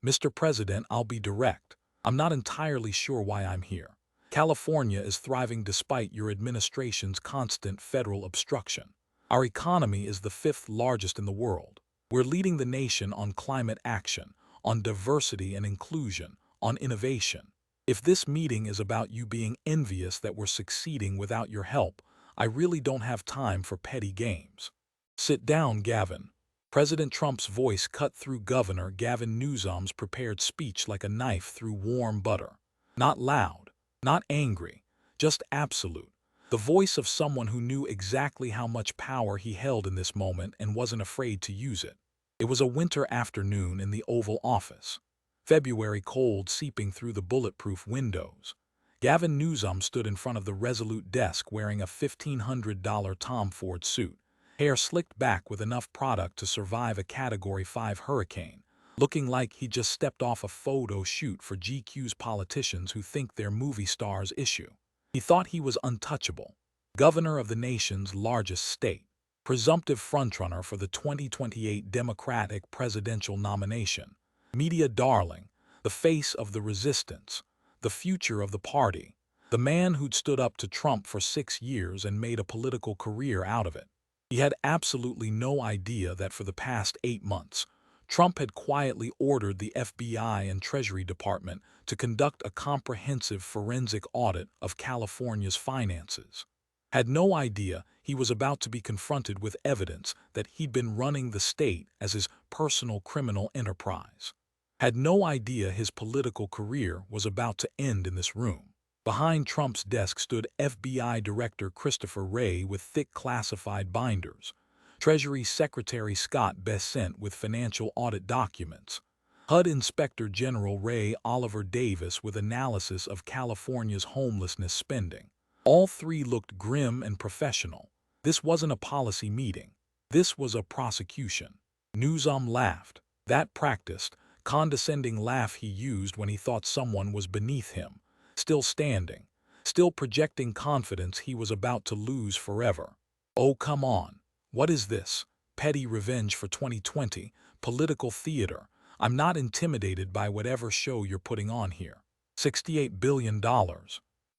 Mr. President, I'll be direct. I'm not entirely sure why I'm here. California is thriving despite your administration's constant federal obstruction. Our economy is the fifth largest in the world. We're leading the nation on climate action, on diversity and inclusion, on innovation. If this meeting is about you being envious that we're succeeding without your help, I really don't have time for petty games. Sit down, Gavin. President Trump's voice cut through Governor Gavin Newsom's prepared speech like a knife through warm butter. Not loud, not angry, just absolute. The voice of someone who knew exactly how much power he held in this moment and wasn't afraid to use it. It was a winter afternoon in the Oval Office. February cold seeping through the bulletproof windows. Gavin Newsom stood in front of the resolute desk wearing a $1,500 Tom Ford suit, hair slicked back with enough product to survive a Category 5 hurricane, looking like he just stepped off a photo shoot for GQ's politicians who think they're movie stars issue. He thought he was untouchable, governor of the nation's largest state, presumptive frontrunner for the 2028 Democratic presidential nomination, media darling, the face of the resistance, the future of the party, the man who'd stood up to Trump for 6 years and made a political career out of it. He had absolutely no idea that for the past 8 months, Trump had quietly ordered the FBI and Treasury Department to conduct a comprehensive forensic audit of California's finances. Had no idea he was about to be confronted with evidence that he'd been running the state as his personal criminal enterprise. Had no idea his political career was about to end in this room. Behind Trump's desk stood FBI Director Christopher Wray with thick classified binders, Treasury Secretary Scott Bessent with financial audit documents, HUD Inspector General Ray Oliver Davis with analysis of California's homelessness spending. All three looked grim and professional. This wasn't a policy meeting. This was a prosecution. Newsom laughed. That practiced, condescending laugh he used when he thought someone was beneath him, still standing, still projecting confidence he was about to lose forever. Oh, come on. What is this? Petty revenge for 2020, political theater. I'm not intimidated by whatever show you're putting on here. $68 billion.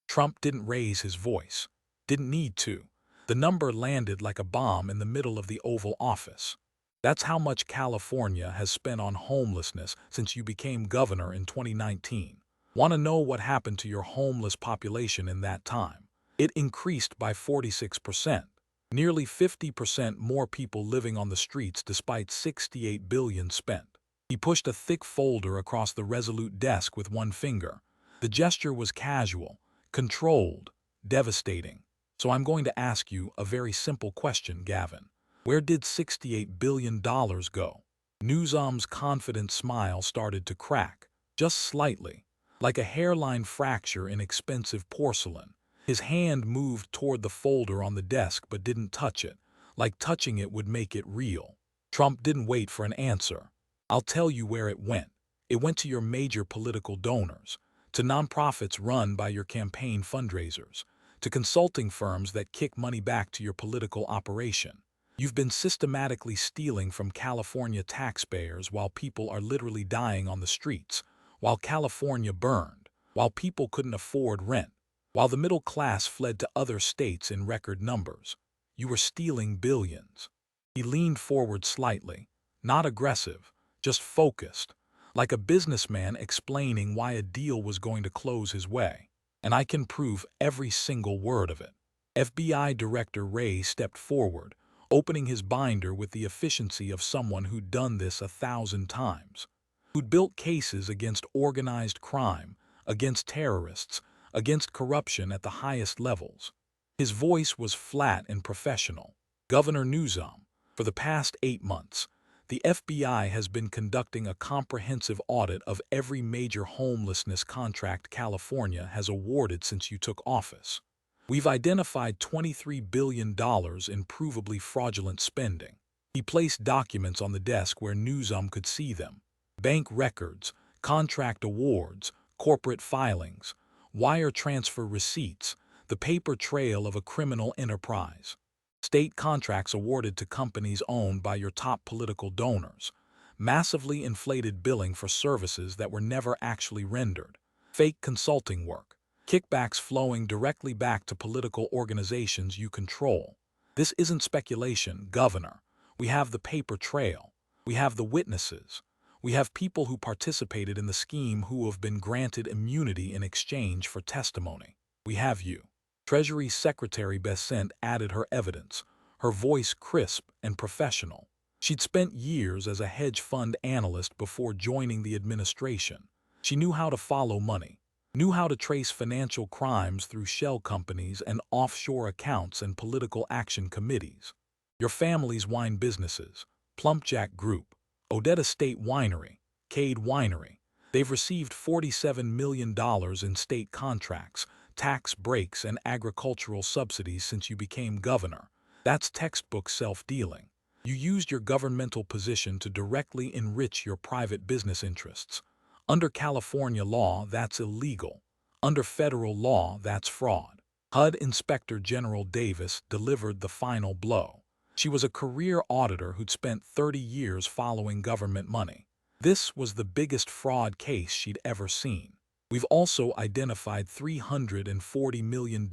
Trump didn't raise his voice. Didn't need to. The number landed like a bomb in the middle of the Oval Office. That's how much California has spent on homelessness since you became governor in 2019. Want to know what happened to your homeless population in that time? It increased by 46%. Nearly 50% more people living on the streets despite $68 billion spent. He pushed a thick folder across the resolute desk with one finger. The gesture was casual, controlled, devastating. So I'm going to ask you a very simple question, Gavin. Where did $68 billion go? Newsom's confident smile started to crack, just slightly, like a hairline fracture in expensive porcelain. His hand moved toward the folder on the desk but didn't touch it, like touching it would make it real. Trump didn't wait for an answer. I'll tell you where it went. It went to your major political donors, to nonprofits run by your campaign fundraisers, to consulting firms that kick money back to your political operation. You've been systematically stealing from California taxpayers while people are literally dying on the streets, while California burned, while people couldn't afford rent, while the middle class fled to other states in record numbers. You were stealing billions. He leaned forward slightly, not aggressive, just focused, like a businessman explaining why a deal was going to close his way. And I can prove every single word of it. FBI Director Wray stepped forward, opening his binder with the efficiency of someone who'd done this 1,000 times, who'd built cases against organized crime, against terrorists, against corruption at the highest levels. His voice was flat and professional. Governor Newsom, for the past 8 months, the FBI has been conducting a comprehensive audit of every major homelessness contract California has awarded since you took office. We've identified $23 billion in provably fraudulent spending. He placed documents on the desk where Newsom could see them. Bank records, contract awards, corporate filings, wire transfer receipts, the paper trail of a criminal enterprise. State contracts awarded to companies owned by your top political donors. massively inflated billing for services that were never actually rendered, fake consulting work, kickbacks flowing directly back to political organizations you control. This isn't speculation, Governor. We have the paper trail. We have the witnesses. We have people who participated in the scheme who have been granted immunity in exchange for testimony. We have you. Treasury Secretary Besant added her evidence, her voice crisp and professional. She'd spent years as a hedge fund analyst before joining the administration. She knew how to follow money, knew how to trace financial crimes through shell companies and offshore accounts and political action committees. Your family's wine businesses, Plumpjack Group, Odetta State Winery, Cade Winery, they've received $47 million in state contracts, tax breaks, and agricultural subsidies since you became governor. That's textbook self-dealing. You used your governmental position to directly enrich your private business interests. Under California law, that's illegal. Under federal law, that's fraud. HUD Inspector General Davis delivered the final blow. She was a career auditor who'd spent 30 years following government money. This was the biggest fraud case she'd ever seen. We've also identified $340 million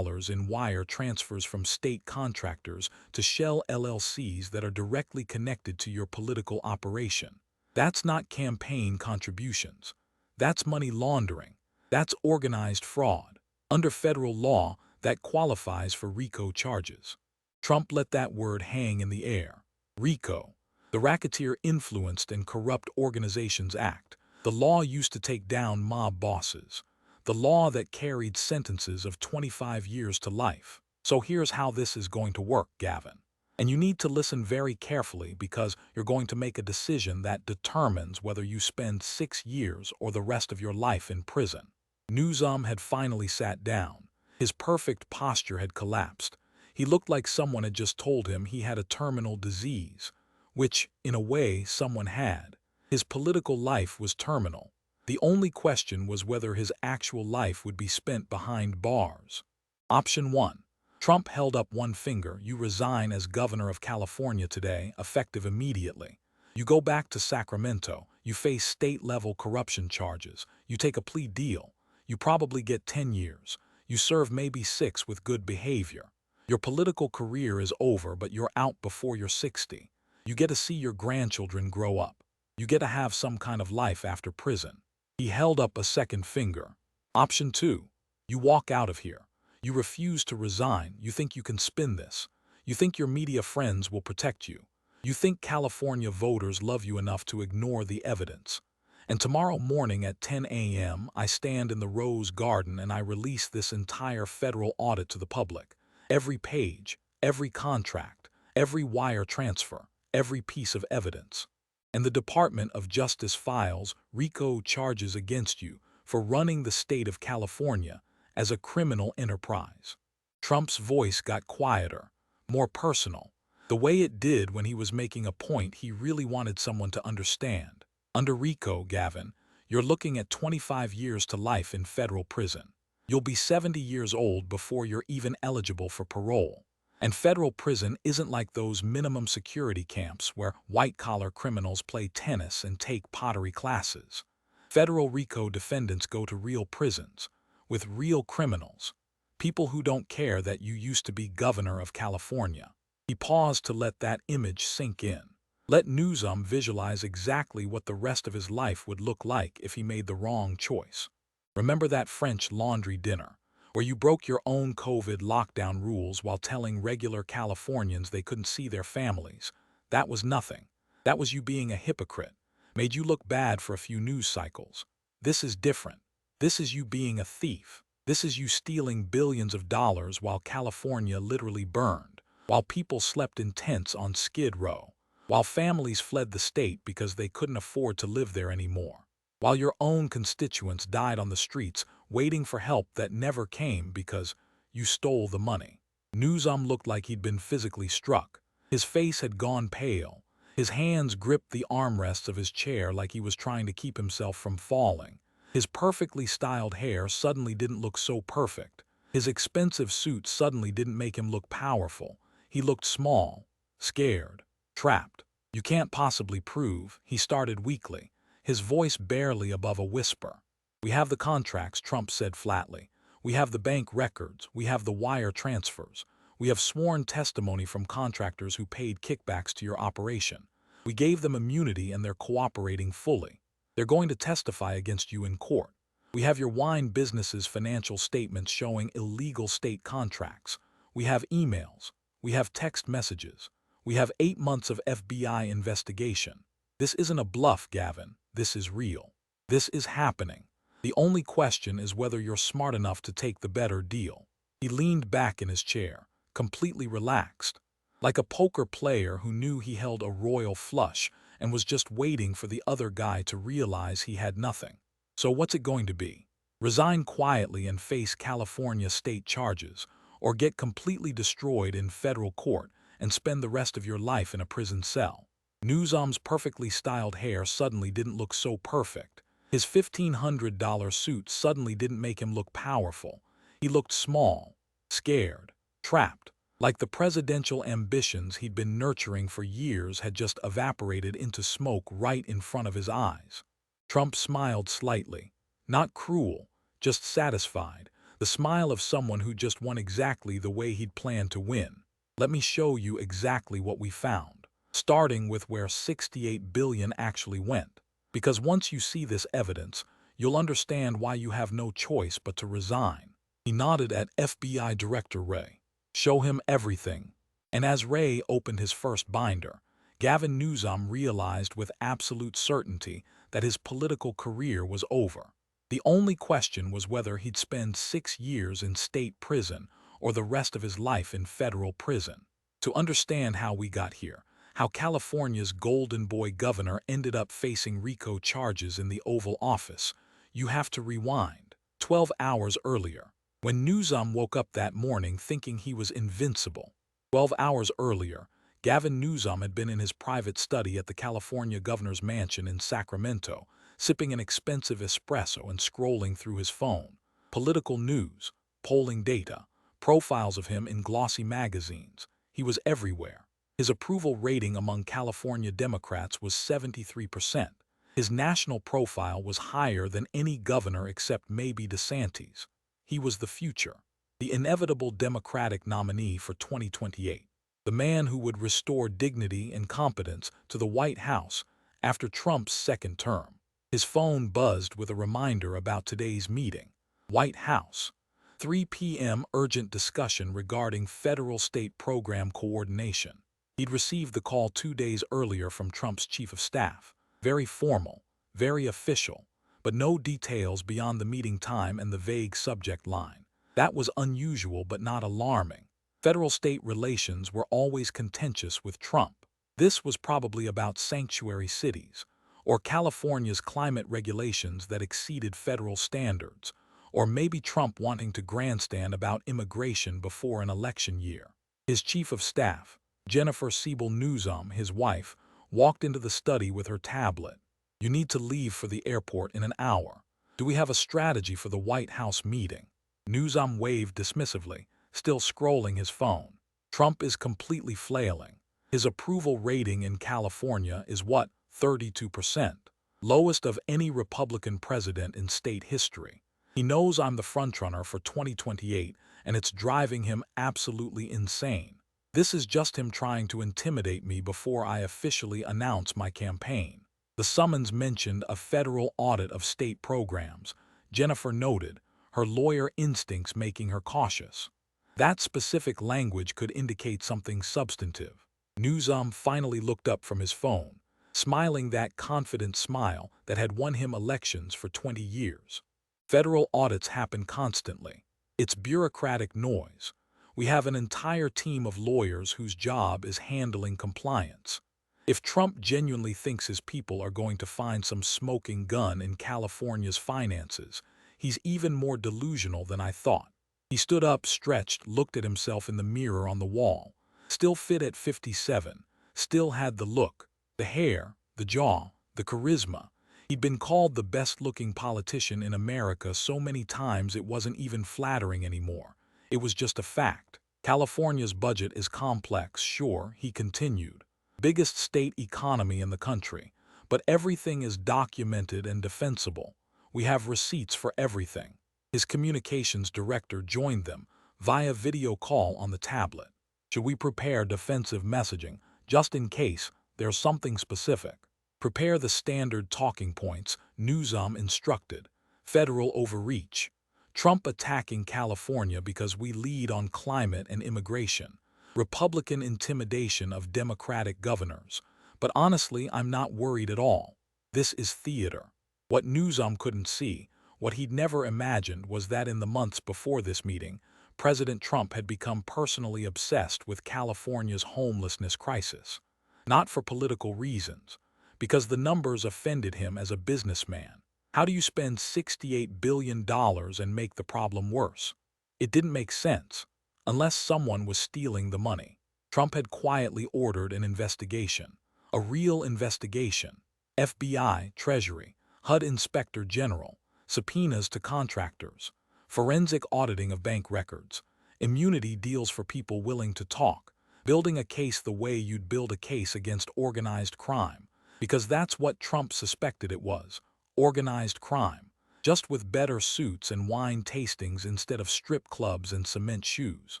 in wire transfers from state contractors to shell LLCs that are directly connected to your political operation. That's not campaign contributions. That's money laundering. That's organized fraud. Under federal law, that qualifies for RICO charges. Trump let that word hang in the air. RICO, the Racketeer Influenced and Corrupt Organizations Act. The law used to take down mob bosses. The law that carried sentences of 25 years to life. So here's how this is going to work, Gavin. And you need to listen very carefully because you're going to make a decision that determines whether you spend 6 years or the rest of your life in prison. Newsom had finally sat down. His perfect posture had collapsed. He looked like someone had just told him he had a terminal disease, which, in a way, someone had. His political life was terminal. The only question was whether his actual life would be spent behind bars. Option 1. Trump held up one finger. You resign as governor of California today, effective immediately. You go back to Sacramento. You face state-level corruption charges. You take a plea deal. You probably get 10 years. You serve maybe 6 with good behavior. Your political career is over, but you're out before you're 60. You get to see your grandchildren grow up. You get to have some kind of life after prison. He held up a second finger. Option 2. You walk out of here. You refuse to resign. You think you can spin this. You think your media friends will protect you. You think California voters love you enough to ignore the evidence. And tomorrow morning at 10 a.m., I stand in the Rose Garden and I release this entire federal audit to the public. Every page, every contract, every wire transfer, every piece of evidence. And the Department of Justice files RICO charges against you for running the state of California as a criminal enterprise. Trump's voice got quieter, more personal, the way it did when he was making a point he really wanted someone to understand. Under RICO, Gavin, you're looking at 25 years to life in federal prison. You'll be 70 years old before you're even eligible for parole. And federal prison isn't like those minimum security camps where white-collar criminals play tennis and take pottery classes. Federal RICO defendants go to real prisons, with real criminals, people who don't care that you used to be governor of California. He paused to let that image sink in. Let Newsom visualize exactly what the rest of his life would look like if he made the wrong choice. Remember that French laundry dinner, where you broke your own COVID lockdown rules while telling regular Californians they couldn't see their families? That was nothing. That was you being a hypocrite. Made you look bad for a few news cycles. This is different. This is you being a thief. This is you stealing billions of dollars while California literally burned, while people slept in tents on Skid Row, while families fled the state because they couldn't afford to live there anymore, while your own constituents died on the streets waiting for help that never came because you stole the money. Newsom looked like he'd been physically struck. His face had gone pale. His hands gripped the armrests of his chair like he was trying to keep himself from falling. His perfectly styled hair suddenly didn't look so perfect. His expensive suit suddenly didn't make him look powerful. He looked small, scared, trapped. You can't possibly prove, he started weakly, his voice barely above a whisper. We have the contracts, Trump said flatly. We have the bank records. We have the wire transfers. We have sworn testimony from contractors who paid kickbacks to your operation. We gave them immunity and they're cooperating fully. They're going to testify against you in court. We have your wine business's financial statements showing illegal state contracts. We have emails. We have text messages. We have 8 months of FBI investigation. This isn't a bluff, Gavin. This is real. This is happening. The only question is whether you're smart enough to take the better deal. He leaned back in his chair, completely relaxed, like a poker player who knew he held a royal flush and was just waiting for the other guy to realize he had nothing. So what's it going to be? Resign quietly and face California state charges, or get completely destroyed in federal court and spend the rest of your life in a prison cell. Newsom's perfectly styled hair suddenly didn't look so perfect. His $1,500 suit suddenly didn't make him look powerful. He looked small, scared, trapped, like the presidential ambitions he'd been nurturing for years had just evaporated into smoke right in front of his eyes. Trump smiled slightly, not cruel, just satisfied, the smile of someone who just won exactly the way he'd planned to win. Let me show you exactly what we found, starting with where $68 billion actually went. Because once you see this evidence, you'll understand why you have no choice but to resign. He nodded at FBI Director Wray. Show him everything. And as Wray opened his first binder, Gavin Newsom realized with absolute certainty that his political career was over. The only question was whether he'd spend 6 years in state prison or the rest of his life in federal prison. To understand how we got here, how California's golden boy governor ended up facing RICO charges in the Oval Office, you have to rewind 12 hours earlier, when Newsom woke up that morning thinking he was invincible. 12 hours earlier, Gavin Newsom had been in his private study at the California governor's mansion in Sacramento, sipping an expensive espresso and scrolling through his phone. Political news, polling data, profiles of him in glossy magazines. He was everywhere. His approval rating among California Democrats was 73%. His national profile was higher than any governor except maybe DeSantis. He was the future, the inevitable Democratic nominee for 2028, the man who would restore dignity and competence to the White House after Trump's second term. His phone buzzed with a reminder about today's meeting. White House, 3 p.m. urgent discussion regarding federal state program coordination. He'd received the call 2 days earlier from Trump's chief of staff. Very formal, very official, but no details beyond the meeting time and the vague subject line. That was unusual but not alarming. Federal-state relations were always contentious with Trump. This was probably about sanctuary cities, or California's climate regulations that exceeded federal standards, or maybe Trump wanting to grandstand about immigration before an election year. His chief of staff, Jennifer Siebel Newsom, his wife, walked into the study with her tablet. You need to leave for the airport in an hour. Do we have a strategy for the White House meeting? Newsom waved dismissively, still scrolling his phone. Trump is completely flailing. His approval rating in California is what, 32%? Lowest of any Republican president in state history. He knows I'm the frontrunner for 2028, and it's driving him absolutely insane. This is just him trying to intimidate me before I officially announce my campaign. The summons mentioned a federal audit of state programs, Jennifer noted, her lawyer instincts making her cautious. That specific language could indicate something substantive. Newsom finally looked up from his phone, smiling that confident smile that had won him elections for 20 years. Federal audits happen constantly. It's bureaucratic noise. We have an entire team of lawyers whose job is handling compliance. If Trump genuinely thinks his people are going to find some smoking gun in California's finances, he's even more delusional than I thought. He stood up, stretched, looked at himself in the mirror on the wall. Still fit at 57, still had the look, the hair, the jaw, the charisma. He'd been called the best-looking politician in America so many times it wasn't even flattering anymore. It was just a fact. California's budget is complex, sure, he continued. biggest state economy in the country, but everything is documented and defensible. We have receipts for everything. His communications director joined them via video call on the tablet. Should we prepare defensive messaging, just in case there's something specific? Prepare the standard talking points, Newsom instructed. Federal overreach. Trump attacking California because we lead on climate and immigration. Republican intimidation of Democratic governors. But honestly, I'm not worried at all. This is theater. What Newsom couldn't see, what he'd never imagined, was that in the months before this meeting, President Trump had become personally obsessed with California's homelessness crisis. Not for political reasons, because the numbers offended him as a businessman. How do you spend $68 billion and make the problem worse? It didn't make sense, unless someone was stealing the money. Trump had quietly ordered an investigation, a real investigation. FBI, Treasury, HUD Inspector General, subpoenas to contractors, forensic auditing of bank records, immunity deals for people willing to talk, building a case the way you'd build a case against organized crime, because that's what Trump suspected it was, organized crime, just with better suits and wine tastings instead of strip clubs and cement shoes.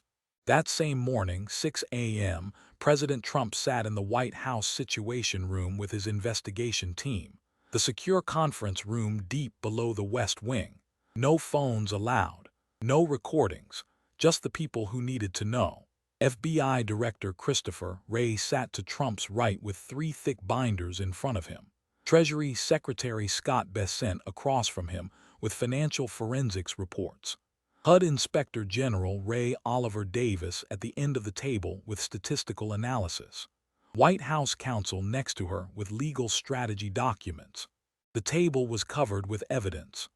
That same morning, 6 a.m., President Trump sat in the White House Situation Room with his investigation team, the secure conference room deep below the West Wing. No phones allowed, no recordings, just the people who needed to know. FBI Director Christopher Wray sat to Trump's right with 3 thick binders in front of him. Treasury Secretary Scott Bessent across from him with financial forensics reports. HUD Inspector General Ray Oliver Davis at the end of the table with statistical analysis. White House counsel next to her with legal strategy documents. The table was covered with evidence.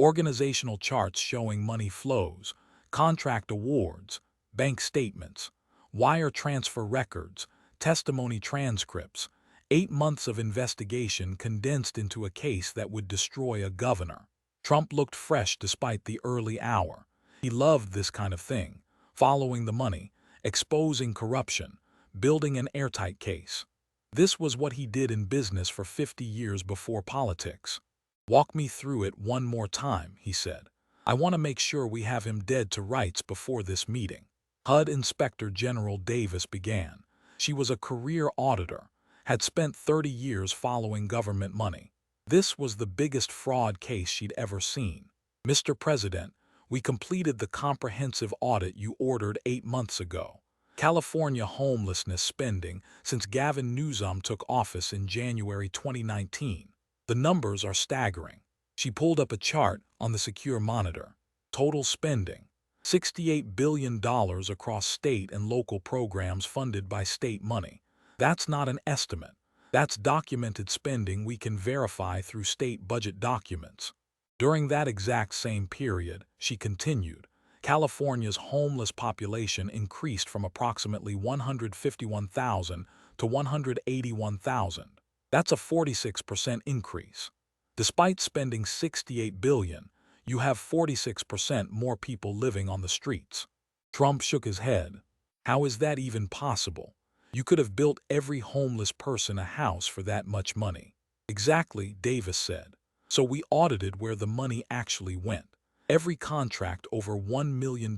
Organizational charts showing money flows, contract awards, bank statements, wire transfer records, testimony transcripts, 8 months of investigation condensed into a case that would destroy a governor. Trump looked fresh despite the early hour. He loved this kind of thing, following the money, exposing corruption, building an airtight case. This was what he did in business for 50 years before politics. "Walk me through it one more time," he said. "I want to make sure we have him dead to rights before this meeting." HUD Inspector General Davis began. She was a career auditor, had spent 30 years following government money. This was the biggest fraud case she'd ever seen. "Mr. President, we completed the comprehensive audit you ordered 8 months ago. California homelessness spending since Gavin Newsom took office in January 2019. The numbers are staggering." She pulled up a chart on the secure monitor. Total spending, $68 billion across state and local programs funded by state money. That's not an estimate. That's documented spending we can verify through state budget documents. During that exact same period, she continued, California's homeless population increased from approximately 151,000 to 181,000. That's a 46% increase. Despite spending $68 billion, you have 46% more people living on the streets. Trump shook his head. "How is that even possible? You could have built every homeless person a house for that much money." "Exactly," Davis said. "So we audited where the money actually went. Every contract over $1 million.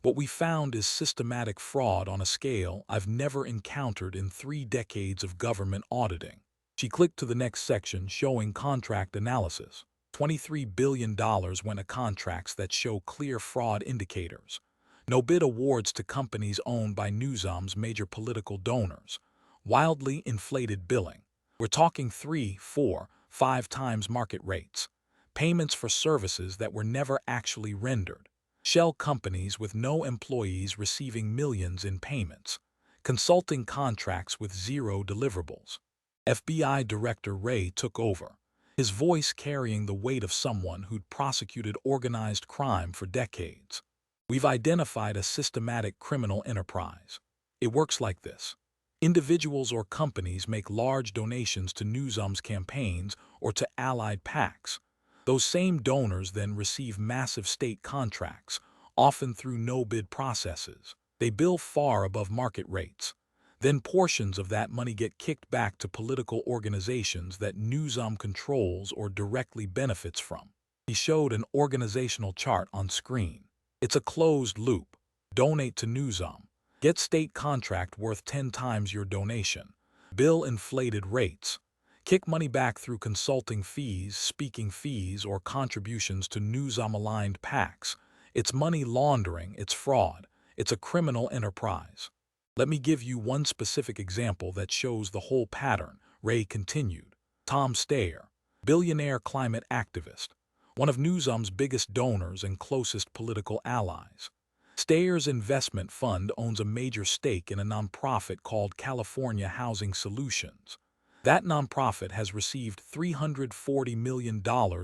What we found is systematic fraud on a scale I've never encountered in 3 decades of government auditing." She clicked to the next section showing contract analysis. $23 billion went to contracts that show clear fraud indicators. No-bid awards to companies owned by Newsom's major political donors. Wildly inflated billing. We're talking 3, 4, 5 times market rates. Payments for services that were never actually rendered. Shell companies with no employees receiving millions in payments. Consulting contracts with 0 deliverables. FBI Director Wray took over, his voice carrying the weight of someone who'd prosecuted organized crime for decades. "We've identified a systematic criminal enterprise. It works like this. Individuals or companies make large donations to Newsom's campaigns or to allied PACs. Those same donors then receive massive state contracts, often through no-bid processes. They bill far above market rates. Then portions of that money get kicked back to political organizations that Newsom controls or directly benefits from. He showed an organizational chart on screen. It's a closed loop. Donate to Newsom. Get state contract worth 10 times your donation. Bill inflated rates. Kick money back through consulting fees, speaking fees, or contributions to Newsom-aligned PACs. It's money laundering, it's fraud, it's a criminal enterprise. Let me give you one specific example that shows the whole pattern, Ray continued. Tom Steyer, billionaire climate activist, one of Newsom's biggest donors and closest political allies. Steyer's investment fund owns a major stake in a nonprofit called California Housing Solutions. That nonprofit has received $340 million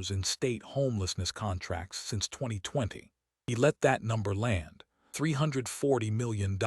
in state homelessness contracts since 2020. He let that number land, $340 million.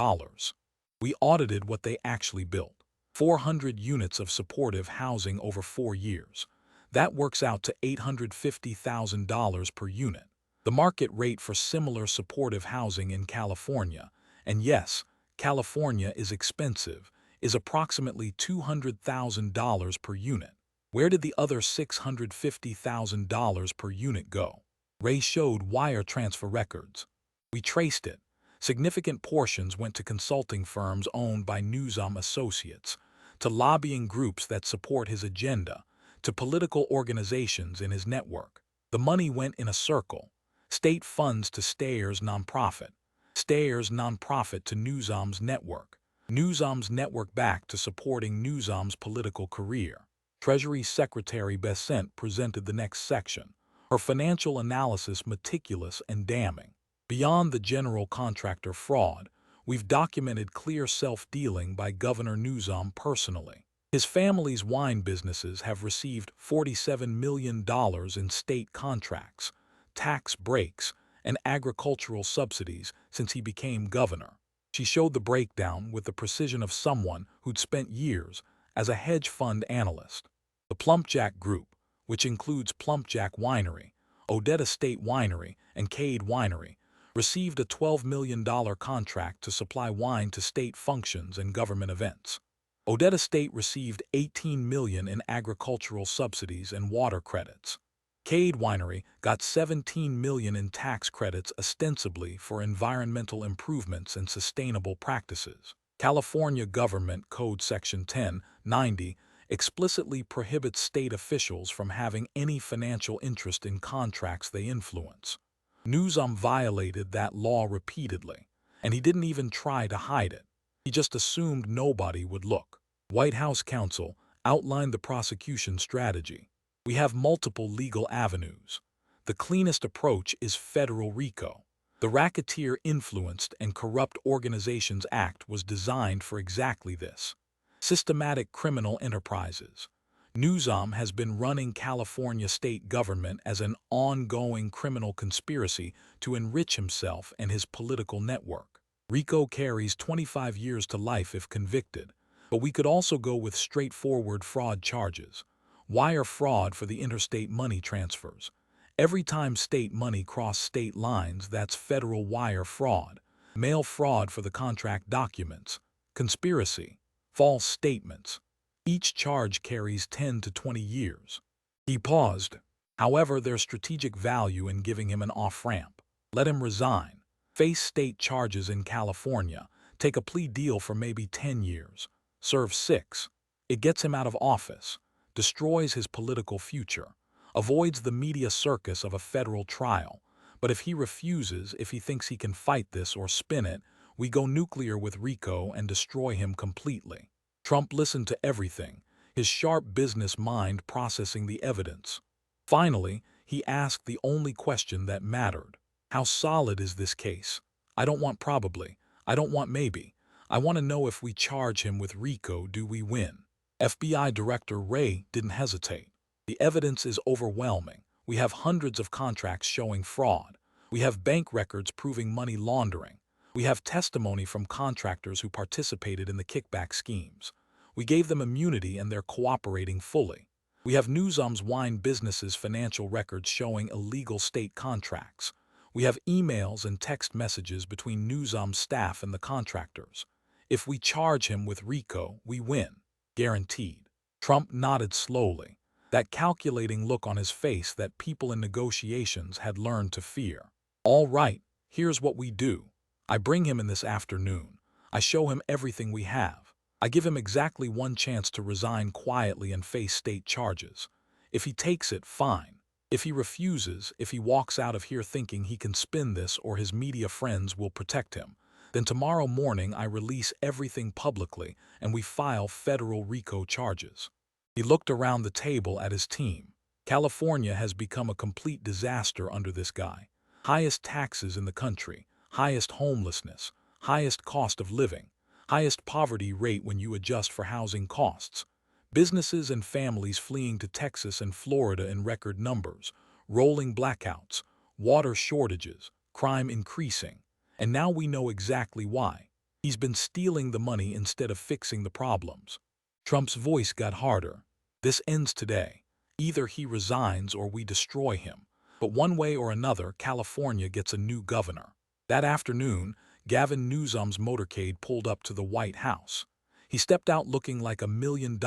We audited what they actually built. 400 units of supportive housing over 4 years. That works out to $850,000 per unit. The market rate for similar supportive housing in California, and yes, California is expensive, is approximately $200,000 per unit. Where did the other $650,000 per unit go? Ray showed wire transfer records. We traced it. Significant portions went to consulting firms owned by Newsom associates, to lobbying groups that support his agenda, to political organizations in his network. The money went in a circle. State funds to Steyer's nonprofit, Steyer's nonprofit to Newsom's network, Newsom's network back to supporting Newsom's political career. Treasury Secretary Besant presented the next section, her financial analysis meticulous and damning. Beyond the general contractor fraud, we've documented clear self-dealing by Governor Newsom personally. His family's wine businesses have received $47 million in state contracts, tax breaks, and agricultural subsidies since he became governor. She showed the breakdown with the precision of someone who'd spent years as a hedge fund analyst. The Plumpjack Group, which includes Plumpjack Winery, Odetta State Winery, and Cade Winery, received a $12 million contract to supply wine to state functions and government events. Odetta State received $18 million in agricultural subsidies and water credits. Cade Winery got $17 million in tax credits ostensibly for environmental improvements and sustainable practices. California Government Code Section 1090 explicitly prohibits state officials from having any financial interest in contracts they influence. Newsom violated that law repeatedly, and he didn't even try to hide it. He just assumed nobody would look. White House counsel outlined the prosecution strategy. We have multiple legal avenues. The cleanest approach is federal RICO. The Racketeer Influenced and Corrupt Organizations Act was designed for exactly this. Systematic criminal enterprises. Newsom has been running California state government as an ongoing criminal conspiracy to enrich himself and his political network. RICO carries 25 years to life if convicted, but we could also go with straightforward fraud charges. Wire fraud for the interstate money transfers. Every time state money crosses state lines, that's federal wire fraud. Mail fraud for the contract documents. Conspiracy. False statements. Each charge carries 10 to 20 years. He paused. However, there's strategic value in giving him an off-ramp. Let him resign. Face state charges in California. Take a plea deal for maybe 10 years. Serve 6. It gets him out of office. Destroys his political future. Avoids the media circus of a federal trial. But if he refuses, if he thinks he can fight this or spin it, we go nuclear with RICO and destroy him completely. Trump listened to everything, his sharp business mind processing the evidence. Finally, he asked the only question that mattered. How solid is this case? I don't want probably. I don't want maybe. I want to know if we charge him with RICO, do we win? FBI Director Wray didn't hesitate. The evidence is overwhelming. We have hundreds of contracts showing fraud. We have bank records proving money laundering. We have testimony from contractors who participated in the kickback schemes. We gave them immunity and they're cooperating fully. We have Newsom's wine business's financial records showing illegal state contracts. We have emails and text messages between Newsom's staff and the contractors. If we charge him with RICO, we win. Guaranteed. Trump nodded slowly, that calculating look on his face that people in negotiations had learned to fear. All right, here's what we do. I bring him in this afternoon. I show him everything we have. I give him exactly one chance to resign quietly and face state charges. If he takes it, fine. If he refuses, if he walks out of here thinking he can spin this or his media friends will protect him, then tomorrow morning I release everything publicly and we file federal RICO charges. He looked around the table at his team. California has become a complete disaster under this guy. Highest taxes in the country, highest homelessness, highest cost of living, highest poverty rate when you adjust for housing costs. Businesses and families fleeing to Texas and Florida in record numbers, rolling blackouts, water shortages, crime increasing. And now we know exactly why. He's been stealing the money instead of fixing the problems. Trump's voice got harder. This ends today. Either he resigns or we destroy him. But one way or another, California gets a new governor. That afternoon, Gavin Newsom's motorcade pulled up to the White House. He stepped out looking like $1 million,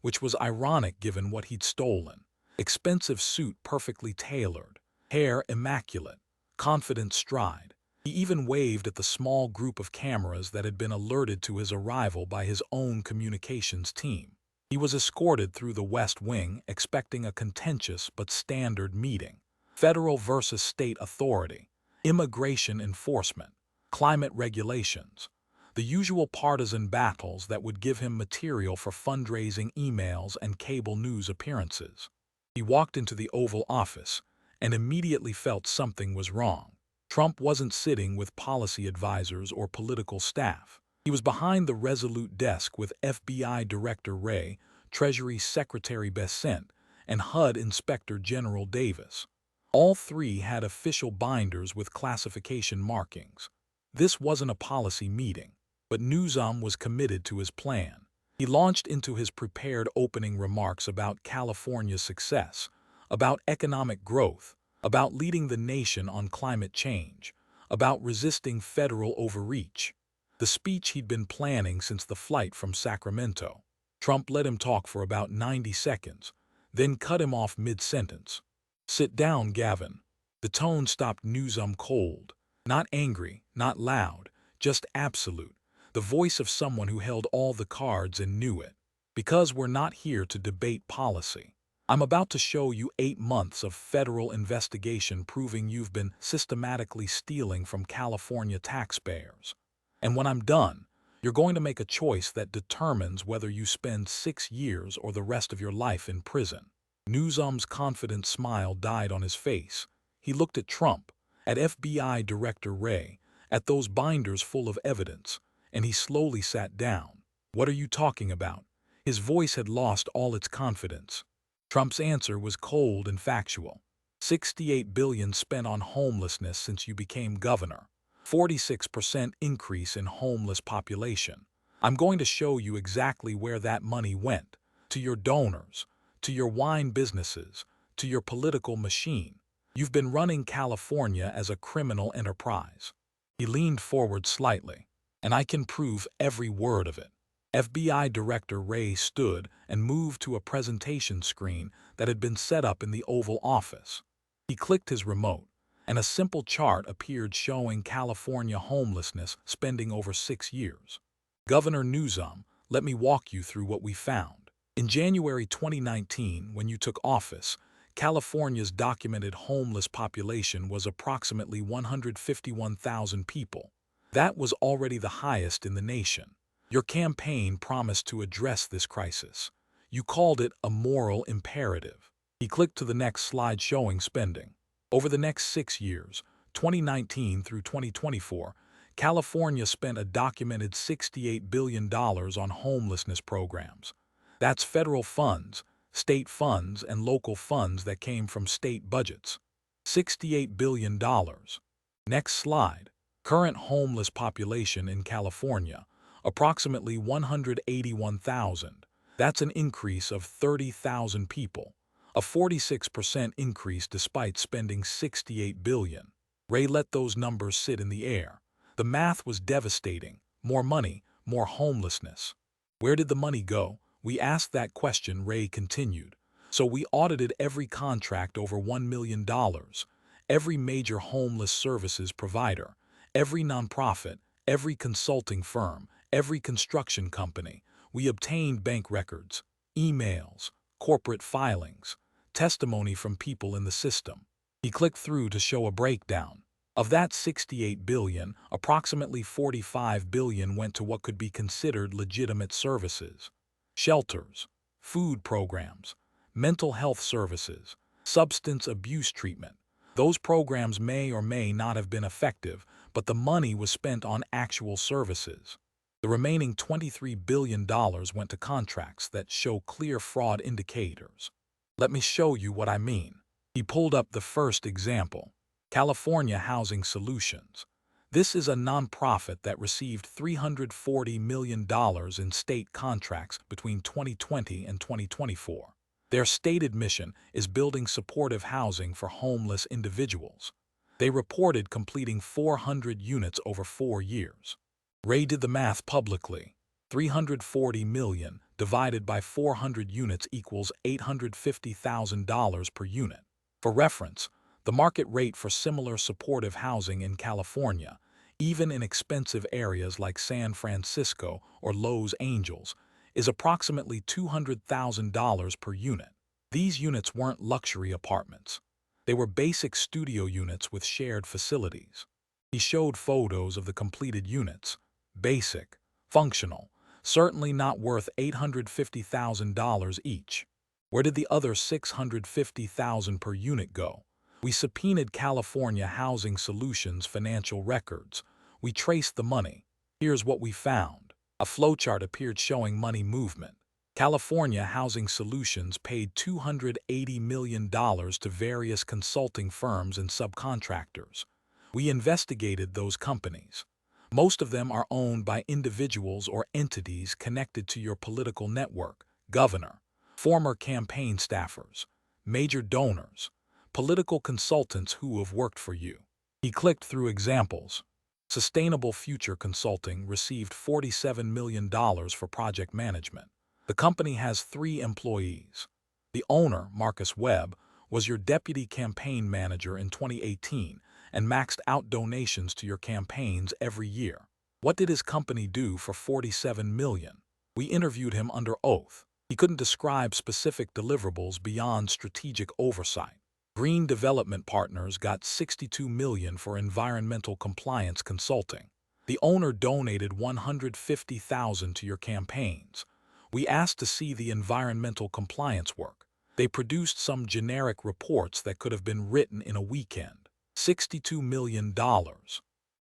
which was ironic given what he'd stolen. Expensive suit perfectly tailored, hair immaculate, confident stride. He even waved at the small group of cameras that had been alerted to his arrival by his own communications team. He was escorted through the West Wing, expecting a contentious but standard meeting. Federal versus state authority, immigration enforcement, climate regulations. The usual partisan battles that would give him material for fundraising emails and cable news appearances. He walked into the Oval Office and immediately felt something was wrong. Trump wasn't sitting with policy advisors or political staff. He was behind the resolute desk with FBI Director Wray, Treasury Secretary Bessent, and HUD Inspector General Davis. All three had official binders with classification markings. This wasn't a policy meeting, but Newsom was committed to his plan. He launched into his prepared opening remarks about California's success, about economic growth, about leading the nation on climate change, about resisting federal overreach. The speech he'd been planning since the flight from Sacramento. Trump let him talk for about 90 seconds, then cut him off mid-sentence. "Sit down, Gavin." The tone stopped Newsom cold. Not angry, not loud, just absolute. The voice of someone who held all the cards and knew it. "Because we're not here to debate policy. I'm about to show you 8 months of federal investigation proving you've been systematically stealing from California taxpayers. And when I'm done, you're going to make a choice that determines whether you spend 6 years or the rest of your life in prison." Newsom's confident smile died on his face. He looked at Trump, at FBI Director Wray, at those binders full of evidence, and he slowly sat down. "What are you talking about?" His voice had lost all its confidence. Trump's answer was cold and factual. $68 billion spent on homelessness since you became governor. 46% increase in homeless population. I'm going to show you exactly where that money went. To your donors, to your wine businesses, to your political machine. You've been running California as a criminal enterprise. He leaned forward slightly. "And I can prove every word of it." FBI Director Wray stood and moved to a presentation screen that had been set up in the Oval Office. He clicked his remote, and a simple chart appeared showing California homelessness spending over 6 years. "Governor Newsom, let me walk you through what we found. In January 2019, when you took office, California's documented homeless population was approximately 151,000 people. That was already the highest in the nation. Your campaign promised to address this crisis. You called it a moral imperative." He clicked to the next slide showing spending. Over the next 6 years, 2019 through 2024, California spent a documented $68 billion on homelessness programs. That's federal funds, state funds, and local funds that came from state budgets. $68 billion. Next slide. Current homeless population in California, approximately 181,000. That's an increase of 30,000 people. A 46% increase despite spending $68 billion. Wray let those numbers sit in the air. The math was devastating, More money, more homelessness. Where did the money go? We asked that question, Ray continued. So we audited every contract over $1 million, every major homeless services provider, every nonprofit, every consulting firm, every construction company. We obtained bank records, emails, corporate filings, testimony from people in the system. He clicked through to show a breakdown. Of that 68 billion, approximately 45 billion went to what could be considered legitimate services. Shelters, food programs, mental health services, substance abuse treatment. Those programs may or may not have been effective, but the money was spent on actual services. The remaining $23 billion went to contracts that show clear fraud indicators. Let me show you what I mean. He pulled up the first example. California Housing Solutions. This is a nonprofit that received $340 million in state contracts between 2020 and 2024. Their stated mission is building supportive housing for homeless individuals. They reported completing 400 units over 4 years. Ray did the math publicly. 340 million divided by 400 units equals $850,000 per unit. For reference, the market rate for similar supportive housing in California, even in expensive areas like San Francisco or Los Angeles, is approximately $200,000 per unit. These units weren't luxury apartments. They were basic studio units with shared facilities. He showed photos of the completed units. Basic, functional, certainly not worth $850,000 each. Where did the other $650,000 per unit go? We subpoenaed California Housing Solutions financial records. We traced the money. Here's what we found. A flowchart appeared showing money movement. California Housing Solutions paid $280 million to various consulting firms and subcontractors. We investigated those companies. Most of them are owned by individuals or entities connected to your political network, governor, former campaign staffers, major donors, political consultants who have worked for you. He clicked through examples. Sustainable Future Consulting received $47 million for project management. The company has 3 employees. The owner, Marcus Webb, was your deputy campaign manager in 2018 and maxed out donations to your campaigns every year. What did his company do for $47 million? We interviewed him under oath. He couldn't describe specific deliverables beyond strategic oversight. Green Development Partners got $62 million for environmental compliance consulting. The owner donated $150,000 to your campaigns. We asked to see the environmental compliance work. They produced some generic reports that could have been written in a weekend. $62 million.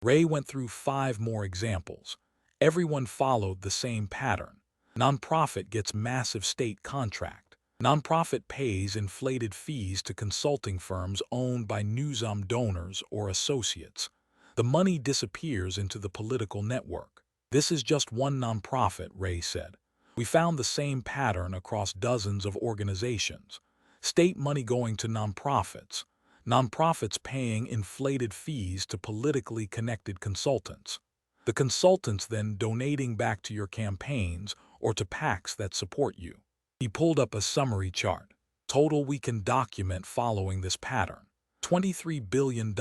Ray went through 5 more examples. Everyone followed the same pattern. Nonprofit gets massive state contract. Nonprofit pays inflated fees to consulting firms owned by Newsom donors or associates. The money disappears into the political network. This is just one nonprofit, Ray said. We found the same pattern across dozens of organizations. State money going to nonprofits. Nonprofits paying inflated fees to politically connected consultants. The consultants then donating back to your campaigns or to PACs that support you. He pulled up a summary chart. Total we can document following this pattern. $23 billion.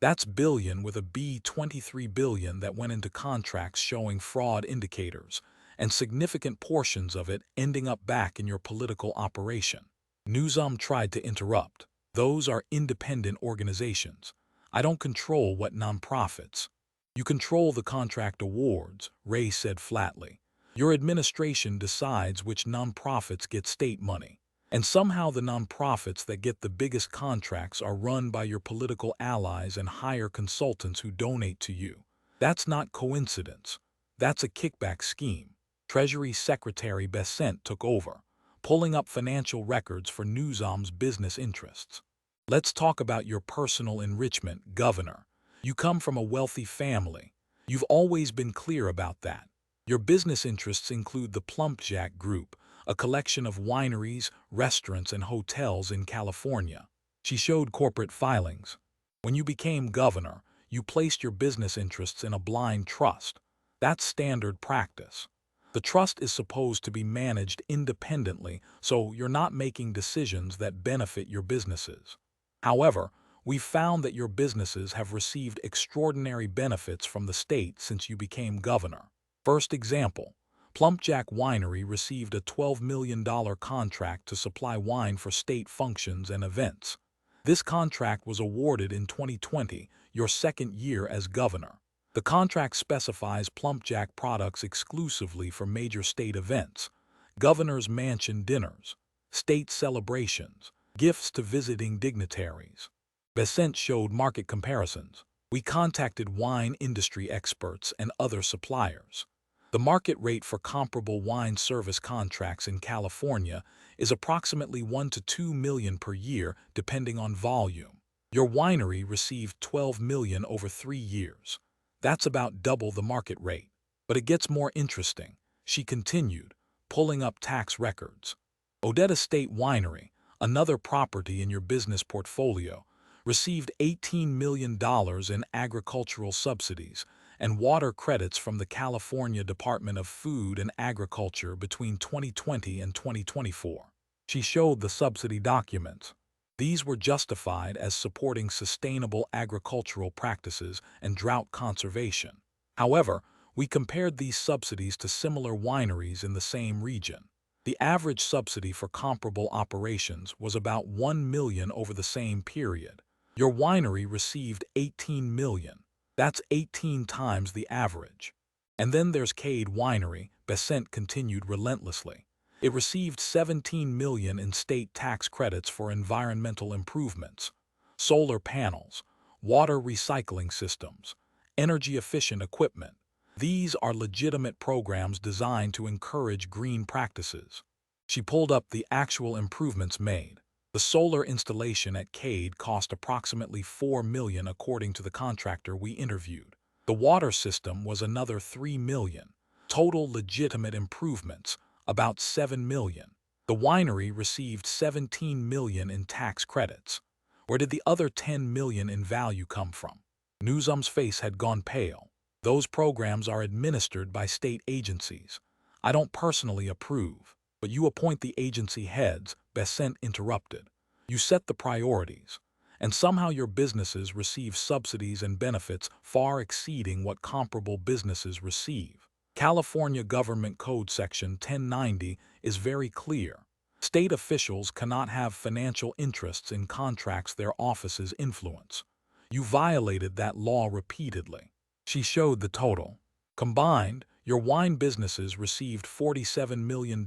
That's billion with a B. 23 billion that went into contracts showing fraud indicators, and significant portions of it ending up back in your political operation. Newsom tried to interrupt. Those are independent organizations. I don't control what nonprofits. You control the contract awards, Ray said flatly. Your administration decides which nonprofits get state money. And somehow the nonprofits that get the biggest contracts are run by your political allies and hire consultants who donate to you. That's not coincidence. That's a kickback scheme. Treasury Secretary Bessent took over, pulling up financial records for Newsom's business interests. Let's talk about your personal enrichment, Governor. You come from a wealthy family. You've always been clear about that. Your business interests include the Plumpjack Group, a collection of wineries, restaurants, and hotels in California. She showed corporate filings. When you became governor, you placed your business interests in a blind trust. That's standard practice. The trust is supposed to be managed independently, so you're not making decisions that benefit your businesses. However, we've found that your businesses have received extraordinary benefits from the state since you became governor. First example, Plumpjack Winery received a $12 million contract to supply wine for state functions and events. This contract was awarded in 2020, your second year as governor. The contract specifies Plumpjack products exclusively for major state events, governor's mansion dinners, state celebrations, gifts to visiting dignitaries. Besant showed market comparisons. We contacted wine industry experts and other suppliers. The market rate for comparable wine service contracts in California is approximately 1 to 2 million per year, depending on volume. Your winery received $12 million over 3 years. That's about double the market rate. But it gets more interesting, she continued, pulling up tax records. Odetta State Winery, another property in your business portfolio, received $18 million in agricultural subsidies and water credits from the California Department of Food and Agriculture between 2020 and 2024. She showed the subsidy documents. These were justified as supporting sustainable agricultural practices and drought conservation. However, we compared these subsidies to similar wineries in the same region. The average subsidy for comparable operations was about $1 million over the same period. Your winery received $18 million. That's 18 times the average. And then there's Cade Winery, Besant continued relentlessly. It received $17 million in state tax credits for environmental improvements, solar panels, water recycling systems, energy-efficient equipment. These are legitimate programs designed to encourage green practices. She pulled up the actual improvements made. The solar installation at Cade cost approximately $4 million according to the contractor we interviewed. The water system was another $3 million. Total legitimate improvements, about $7 million. The winery received $17 million in tax credits. Where did the other $10 million in value come from? Newsom's face had gone pale. Those programs are administered by state agencies. I don't personally approve, but you appoint the agency heads, Besant interrupted. You set the priorities, and somehow your businesses receive subsidies and benefits far exceeding what comparable businesses receive. California Government Code Section 1090 is very clear. State officials cannot have financial interests in contracts their offices influence. You violated that law repeatedly. She showed the total. Combined, your wine businesses received $47 million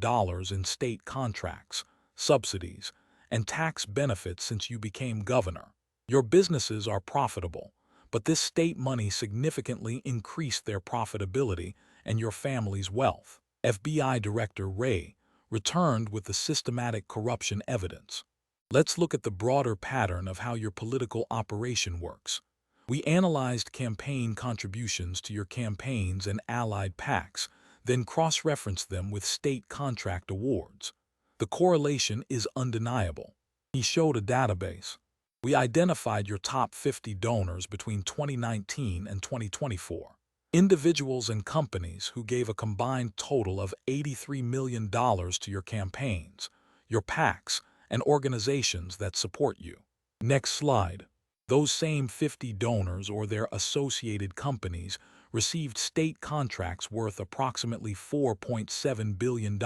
in state contracts, subsidies, and tax benefits since you became governor. Your businesses are profitable, but this state money significantly increased their profitability and your family's wealth. FBI Director Wray returned with the systematic corruption evidence. Let's look at the broader pattern of how your political operation works. We analyzed campaign contributions to your campaigns and allied PACs, then cross-referenced them with state contract awards. The correlation is undeniable. He showed a database. We identified your top 50 donors between 2019 and 2024. Individuals and companies who gave a combined total of $83 million to your campaigns, your PACs, and organizations that support you. Next slide. Those same 50 donors or their associated companies received state contracts worth approximately $4.7 billion.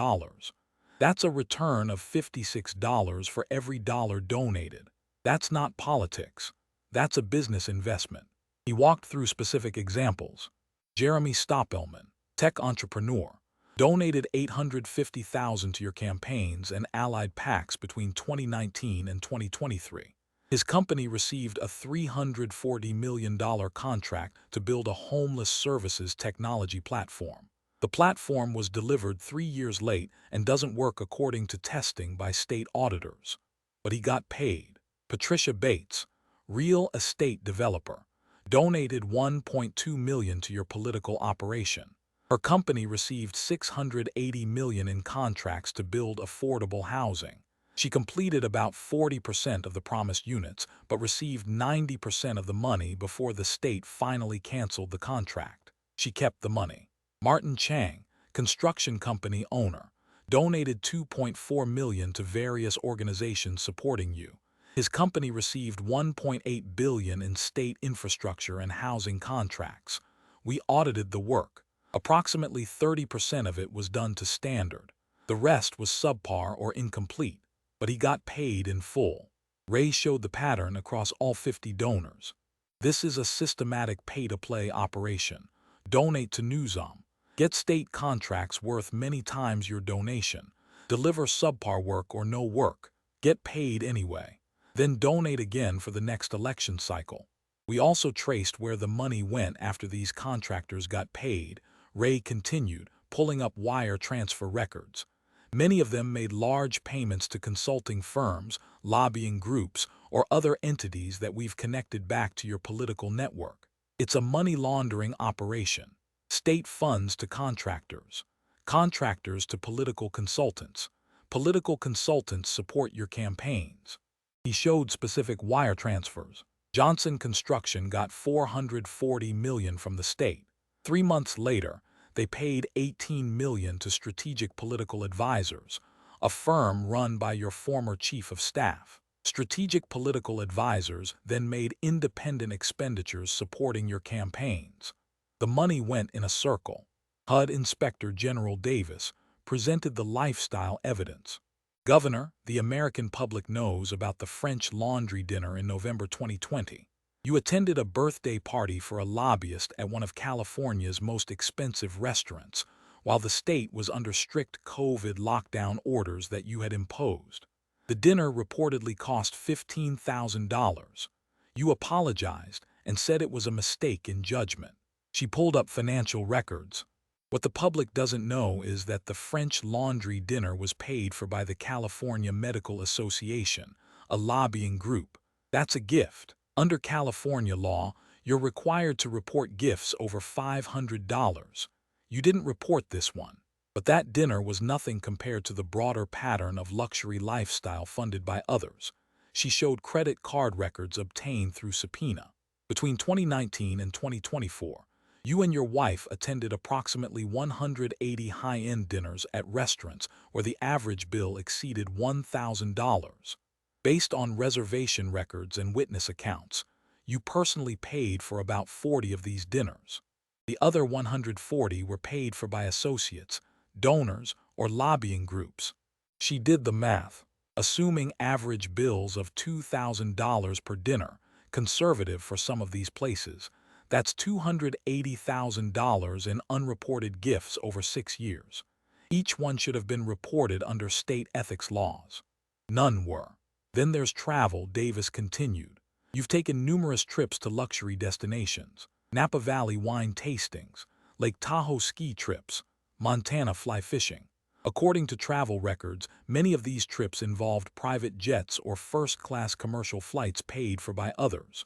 That's a return of $56 for every dollar donated. That's not politics. That's a business investment. He walked through specific examples. Jeremy Stoppelman, tech entrepreneur, donated $850,000 to your campaigns and allied PACs between 2019 and 2023. His company received a $340 million contract to build a homeless services technology platform. The platform was delivered 3 years late and doesn't work according to testing by state auditors. But he got paid. Patricia Bates, real estate developer, donated $1.2 million to your political operation. Her company received $680 million in contracts to build affordable housing. She completed about 40% of the promised units, but received 90% of the money before the state finally canceled the contract. She kept the money. Martin Chang, construction company owner, donated $2.4 million to various organizations supporting you. His company received $1.8 billion in state infrastructure and housing contracts. We audited the work. Approximately 30% of it was done to standard. The rest was subpar or incomplete, but he got paid in full. Ray showed the pattern across all 50 donors. This is a systematic pay-to-play operation. Donate to Newsom. Get state contracts worth many times your donation. Deliver subpar work or no work. Get paid anyway. Then donate again for the next election cycle. We also traced where the money went after these contractors got paid. Ray continued, pulling up wire transfer records. Many of them made large payments to consulting firms, lobbying groups, or other entities that we've connected back to your political network. It's a money laundering operation. State funds to contractors. Contractors to political consultants. Political consultants support your campaigns. He showed specific wire transfers. Johnson Construction got $440 million from the state. 3 months later, they paid $18 million to Strategic Political Advisors, a firm run by your former chief of staff. Strategic Political Advisors then made independent expenditures supporting your campaigns. The money went in a circle. HUD Inspector General Davis presented the lifestyle evidence. Governor, the American public knows about the French Laundry dinner in November 2020. You attended a birthday party for a lobbyist at one of California's most expensive restaurants, while the state was under strict COVID lockdown orders that you had imposed. The dinner reportedly cost $15,000. You apologized and said it was a mistake in judgment. She pulled up financial records. What the public doesn't know is that the French Laundry dinner was paid for by the California Medical Association, a lobbying group. That's a gift. Under California law, you're required to report gifts over $500. You didn't report this one. But that dinner was nothing compared to the broader pattern of luxury lifestyle funded by others. She showed credit card records obtained through subpoena. Between 2019 and 2024, you and your wife attended approximately 180 high-end dinners at restaurants where the average bill exceeded $1,000. Based on reservation records and witness accounts, you personally paid for about 40 of these dinners. The other 140 were paid for by associates, donors, or lobbying groups. She did the math, assuming average bills of $2,000 per dinner, conservative for some of these places. That's $280,000 in unreported gifts over 6 years. Each one should have been reported under state ethics laws. None were. Then there's travel, Davis continued. You've taken numerous trips to luxury destinations, Napa Valley wine tastings, Lake Tahoe ski trips, Montana fly fishing. According to travel records, many of these trips involved private jets or first-class commercial flights paid for by others.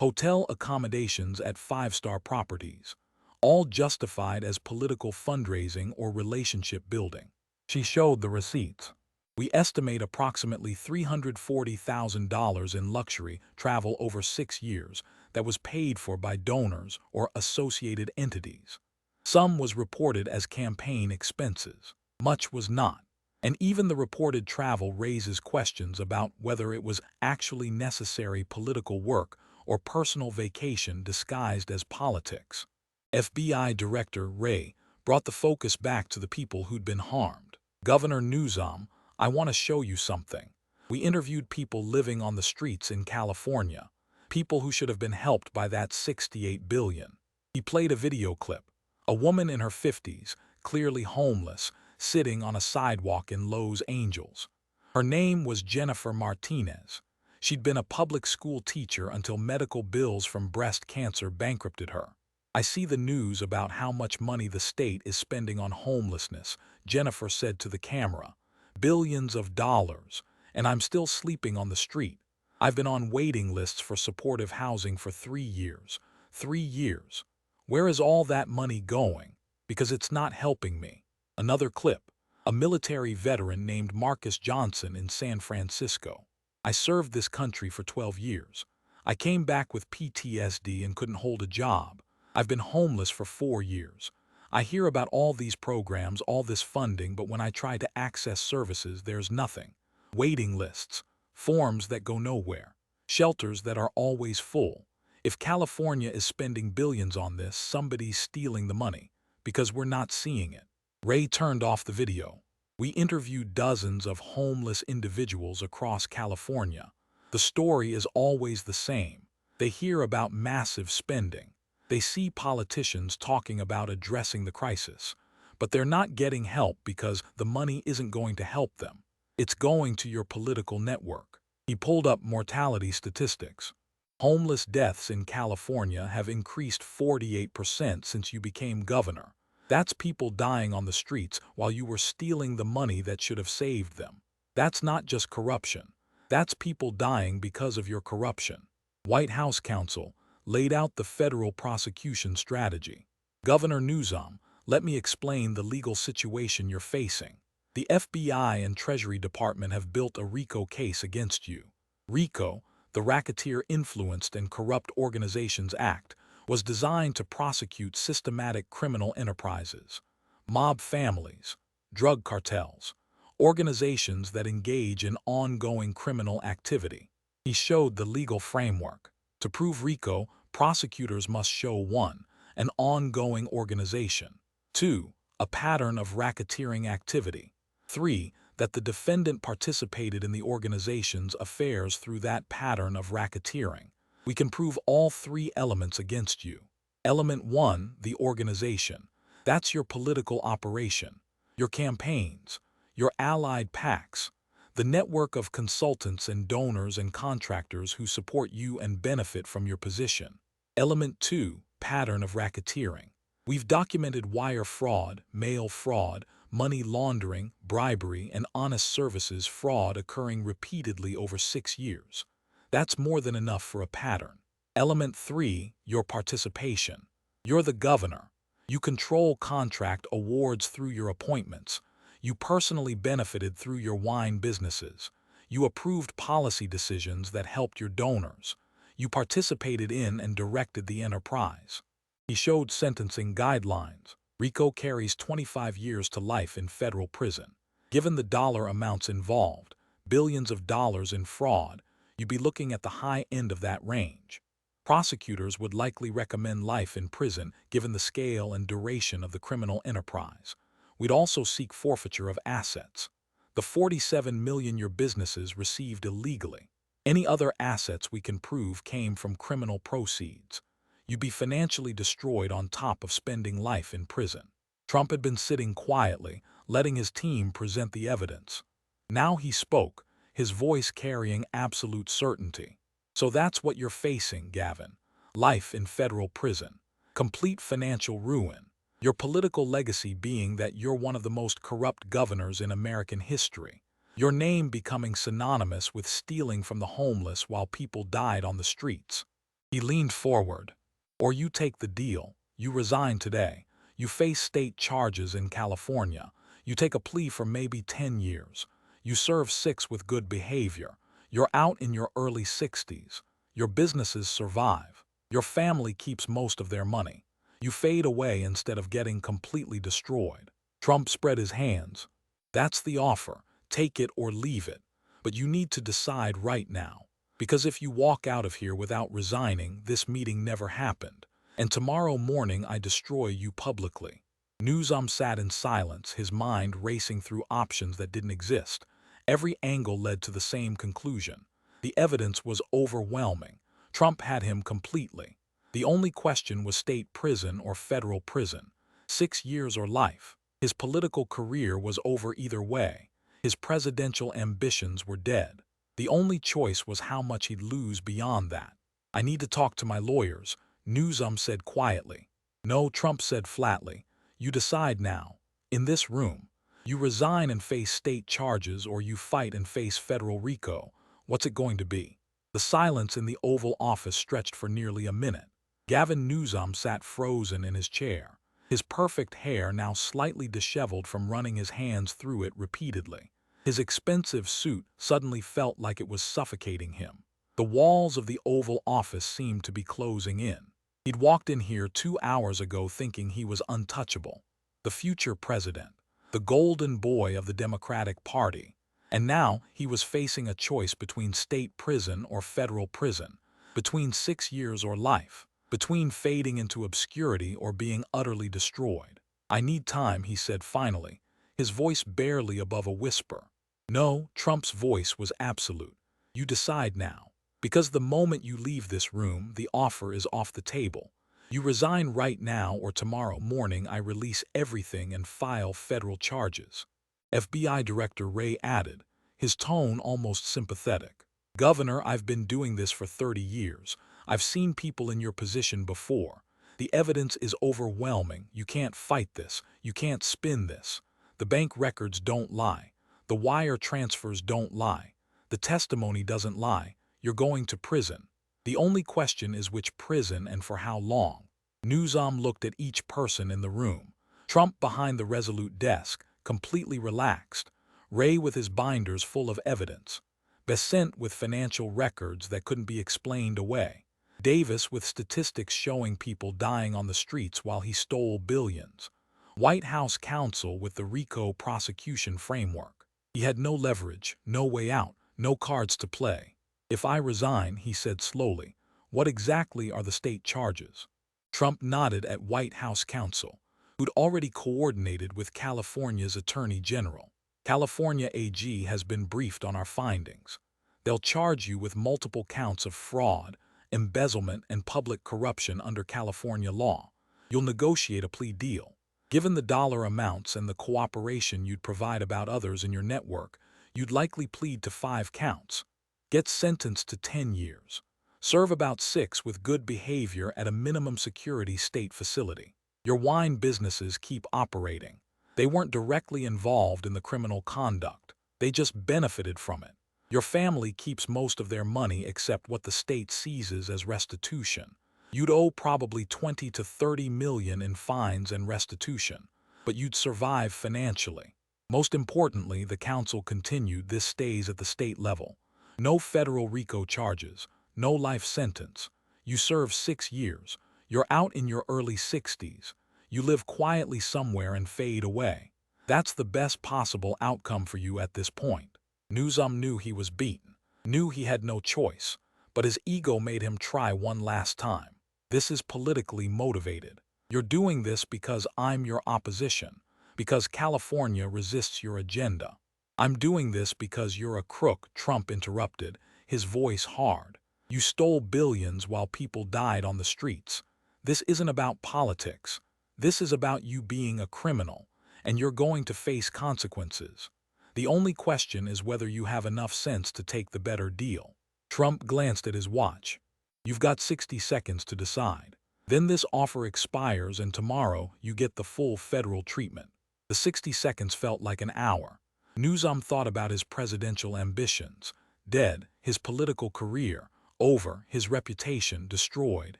Hotel accommodations at 5-star properties, all justified as political fundraising or relationship building. She showed the receipts. We estimate approximately $340,000 in luxury travel over 6 years that was paid for by donors or associated entities. Some was reported as campaign expenses. Much was not. And even the reported travel raises questions about whether it was actually necessary political work or personal vacation disguised as politics. FBI Director Ray brought the focus back to the people who'd been harmed. Governor Newsom, I want to show you something. We interviewed people living on the streets in California, people who should have been helped by that $68 billion. He played a video clip. A woman in her 50s, clearly homeless, sitting on a sidewalk in Los Angeles. Her name was Jennifer Martinez. She'd been a public school teacher until medical bills from breast cancer bankrupted her. I see the news about how much money the state is spending on homelessness, Jennifer said to the camera. Billions of dollars, and I'm still sleeping on the street. I've been on waiting lists for supportive housing for 3 years. 3 years. Where is all that money going? Because it's not helping me. Another clip. A military veteran named Marcus Johnson in San Francisco. I served this country for 12 years. I came back with PTSD and couldn't hold a job. I've been homeless for 4 years. I hear about all these programs, all this funding, but when I try to access services, there's nothing. Waiting lists, forms that go nowhere, shelters that are always full. If California is spending billions on this, somebody's stealing the money, because we're not seeing it. Ray turned off the video. We interviewed dozens of homeless individuals across California. The story is always the same. They hear about massive spending. They see politicians talking about addressing the crisis, but they're not getting help because the money isn't going to help them. It's going to your political network. He pulled up mortality statistics. Homeless deaths in California have increased 48% since you became governor. That's people dying on the streets while you were stealing the money that should have saved them. That's not just corruption. That's people dying because of your corruption. White House counsel laid out the federal prosecution strategy. Governor Newsom, let me explain the legal situation you're facing. The FBI and Treasury Department have built a RICO case against you. RICO, the Racketeer Influenced and Corrupt Organizations Act, was designed to prosecute systematic criminal enterprises, mob families, drug cartels, organizations that engage in ongoing criminal activity. He showed the legal framework. To prove RICO, prosecutors must show 1. An ongoing organization, 2. A pattern of racketeering activity, 3. That the defendant participated in the organization's affairs through that pattern of racketeering. We can prove all 3 elements against you. Element 1, the organization. That's your political operation, your campaigns, your allied PACs, the network of consultants and donors and contractors who support you and benefit from your position. Element 2, pattern of racketeering. We've documented wire fraud, mail fraud, money laundering, bribery, and honest services fraud occurring repeatedly over 6 years. That's more than enough for a pattern. Element 3, your participation. You're the governor. You control contract awards through your appointments. You personally benefited through your wine businesses. You approved policy decisions that helped your donors. You participated in and directed the enterprise. He showed sentencing guidelines. RICO carries 25 years to life in federal prison. Given the dollar amounts involved, billions of dollars in fraud, you'd be looking at the high end of that range. Prosecutors would likely recommend life in prison given the scale and duration of the criminal enterprise. We'd also seek forfeiture of assets. The $47 million your businesses received illegally. Any other assets we can prove came from criminal proceeds. You'd be financially destroyed on top of spending life in prison. Trump had been sitting quietly, letting his team present the evidence. Now he spoke, his voice carrying absolute certainty. So that's what you're facing, Gavin. Life in federal prison. Complete financial ruin. Your political legacy being that you're one of the most corrupt governors in American history. Your name becoming synonymous with stealing from the homeless while people died on the streets. He leaned forward. Or you take the deal. You resign today. You face state charges in California. You take a plea for maybe 10 years. You serve 6 with good behavior. You're out in your early 60s. Your businesses survive. Your family keeps most of their money. You fade away instead of getting completely destroyed. Trump spread his hands. That's the offer. Take it or leave it. But you need to decide right now. Because if you walk out of here without resigning, this meeting never happened. And tomorrow morning I destroy you publicly. Newsom sat in silence, his mind racing through options that didn't exist. Every angle led to the same conclusion. The evidence was overwhelming. Trump had him completely. The only question was state prison or federal prison. 6 years or life. His political career was over either way. His presidential ambitions were dead. The only choice was how much he'd lose beyond that. I need to talk to my lawyers, Newsom said quietly. No, Trump said flatly. You decide now. In this room. You resign and face state charges, or you fight and face federal RICO. What's it going to be? The silence in the Oval Office stretched for nearly a minute. Gavin Newsom sat frozen in his chair, his perfect hair now slightly disheveled from running his hands through it repeatedly. His expensive suit suddenly felt like it was suffocating him. The walls of the Oval Office seemed to be closing in. He'd walked in here 2 hours ago thinking he was untouchable, the future president, the golden boy of the Democratic Party. And now he was facing a choice between state prison or federal prison, between 6 years or life, between fading into obscurity or being utterly destroyed. "I need time," he said finally, his voice barely above a whisper. No, Trump's voice was absolute. "You decide now. Because the moment you leave this room, the offer is off the table. You resign right now or tomorrow morning I release everything and file federal charges." FBI Director Wray added, his tone almost sympathetic. "Governor, I've been doing this for 30 years. I've seen people in your position before. The evidence is overwhelming. You can't fight this. You can't spin this. The bank records don't lie. The wire transfers don't lie. The testimony doesn't lie. You're going to prison. The only question is which prison and for how long." Newsom looked at each person in the room. Trump behind the resolute desk, completely relaxed. Wray with his binders full of evidence. Besant with financial records that couldn't be explained away. Davis with statistics showing people dying on the streets while he stole billions. White House counsel with the RICO prosecution framework. He had no leverage, no way out, no cards to play. "If I resign," he said slowly, "what exactly are the state charges?" Trump nodded at White House counsel, who'd already coordinated with California's Attorney General. "California AG has been briefed on our findings. They'll charge you with multiple counts of fraud, embezzlement, and public corruption under California law. You'll negotiate a plea deal. Given the dollar amounts and the cooperation you'd provide about others in your network, you'd likely plead to 5 counts. Get sentenced to 10 years. Serve about 6 with good behavior at a minimum security state facility. Your wine businesses keep operating. They weren't directly involved in the criminal conduct. They just benefited from it. Your family keeps most of their money except what the state seizes as restitution. You'd owe probably 20 to 30 million in fines and restitution, but you'd survive financially. Most importantly," the counsel continued, "this stays at the state level. No federal RICO charges, no life sentence. You serve 6 years. You're out in your early 60s. You live quietly somewhere and fade away. That's the best possible outcome for you at this point." Newsom knew he was beaten, knew he had no choice, but his ego made him try one last time. "This is politically motivated. You're doing this because I'm your opposition, because California resists your agenda." "I'm doing this because you're a crook," Trump interrupted, his voice hard. "You stole billions while people died on the streets. This isn't about politics. This is about you being a criminal, and you're going to face consequences. The only question is whether you have enough sense to take the better deal." Trump glanced at his watch. "You've got 60 seconds to decide. Then this offer expires and tomorrow you get the full federal treatment." The 60 seconds felt like an hour. Newsom thought about his presidential ambitions. Dead, his political career, over, his reputation destroyed,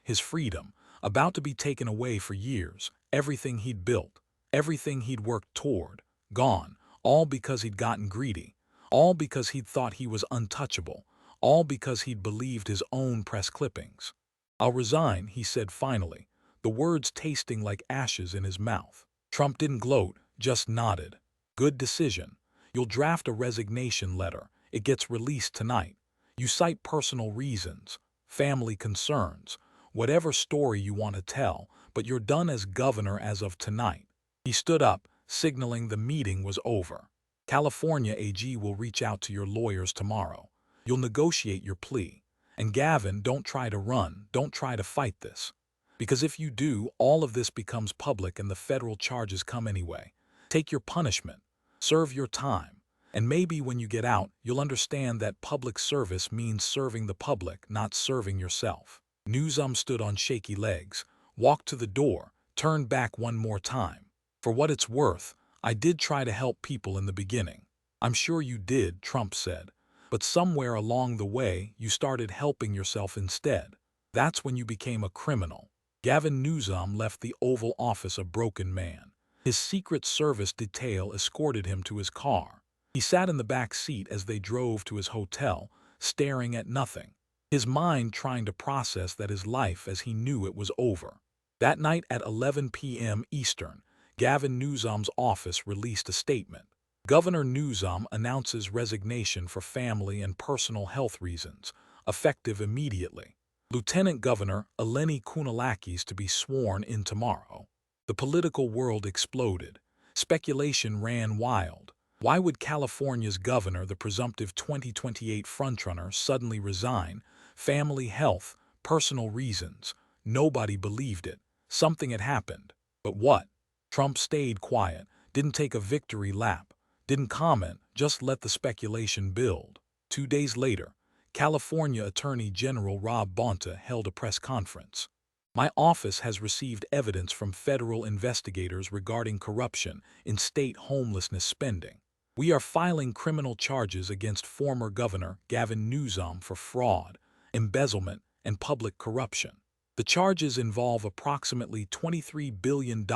his freedom, about to be taken away for years, everything he'd built, everything he'd worked toward, gone, all because he'd gotten greedy, all because he'd thought he was untouchable, all because he'd believed his own press clippings. "I'll resign," he said finally, the words tasting like ashes in his mouth. Trump didn't gloat, just nodded. "Good decision. You'll draft a resignation letter. It gets released tonight. You cite personal reasons, family concerns, whatever story you want to tell, but you're done as governor as of tonight." He stood up, signaling the meeting was over. "California AG will reach out to your lawyers tomorrow. You'll negotiate your plea. And Gavin, don't try to run, don't try to fight this. Because if you do, all of this becomes public and the federal charges come anyway. Take your punishment. Serve your time. And maybe when you get out, you'll understand that public service means serving the public, not serving yourself." Newsom stood on shaky legs, walked to the door, turned back one more time. "For what it's worth, I did try to help people in the beginning." "I'm sure you did," Trump said. "But somewhere along the way, you started helping yourself instead. That's when you became a criminal." Gavin Newsom left the Oval Office a broken man. His Secret Service detail escorted him to his car. He sat in the back seat as they drove to his hotel, staring at nothing. his mind trying to process that his life as he knew it was over. That night at 11 p.m. Eastern, Gavin Newsom's office released a statement. Governor Newsom announces resignation for family and personal health reasons, effective immediately. Lieutenant Governor Eleni Kounalakis to be sworn in tomorrow. The political world exploded. Speculation ran wild. Why would California's governor, the presumptive 2028 frontrunner, suddenly resign? Family health, personal reasons. Nobody believed it. Something had happened. But what? Trump stayed quiet, didn't take a victory lap, didn't comment, just let the speculation build. 2 days later, California Attorney General Rob Bonta held a press conference. My office has received evidence from federal investigators regarding corruption in state homelessness spending. We are filing criminal charges against former Governor Gavin Newsom for fraud, embezzlement, and public corruption. The charges involve approximately $23 billion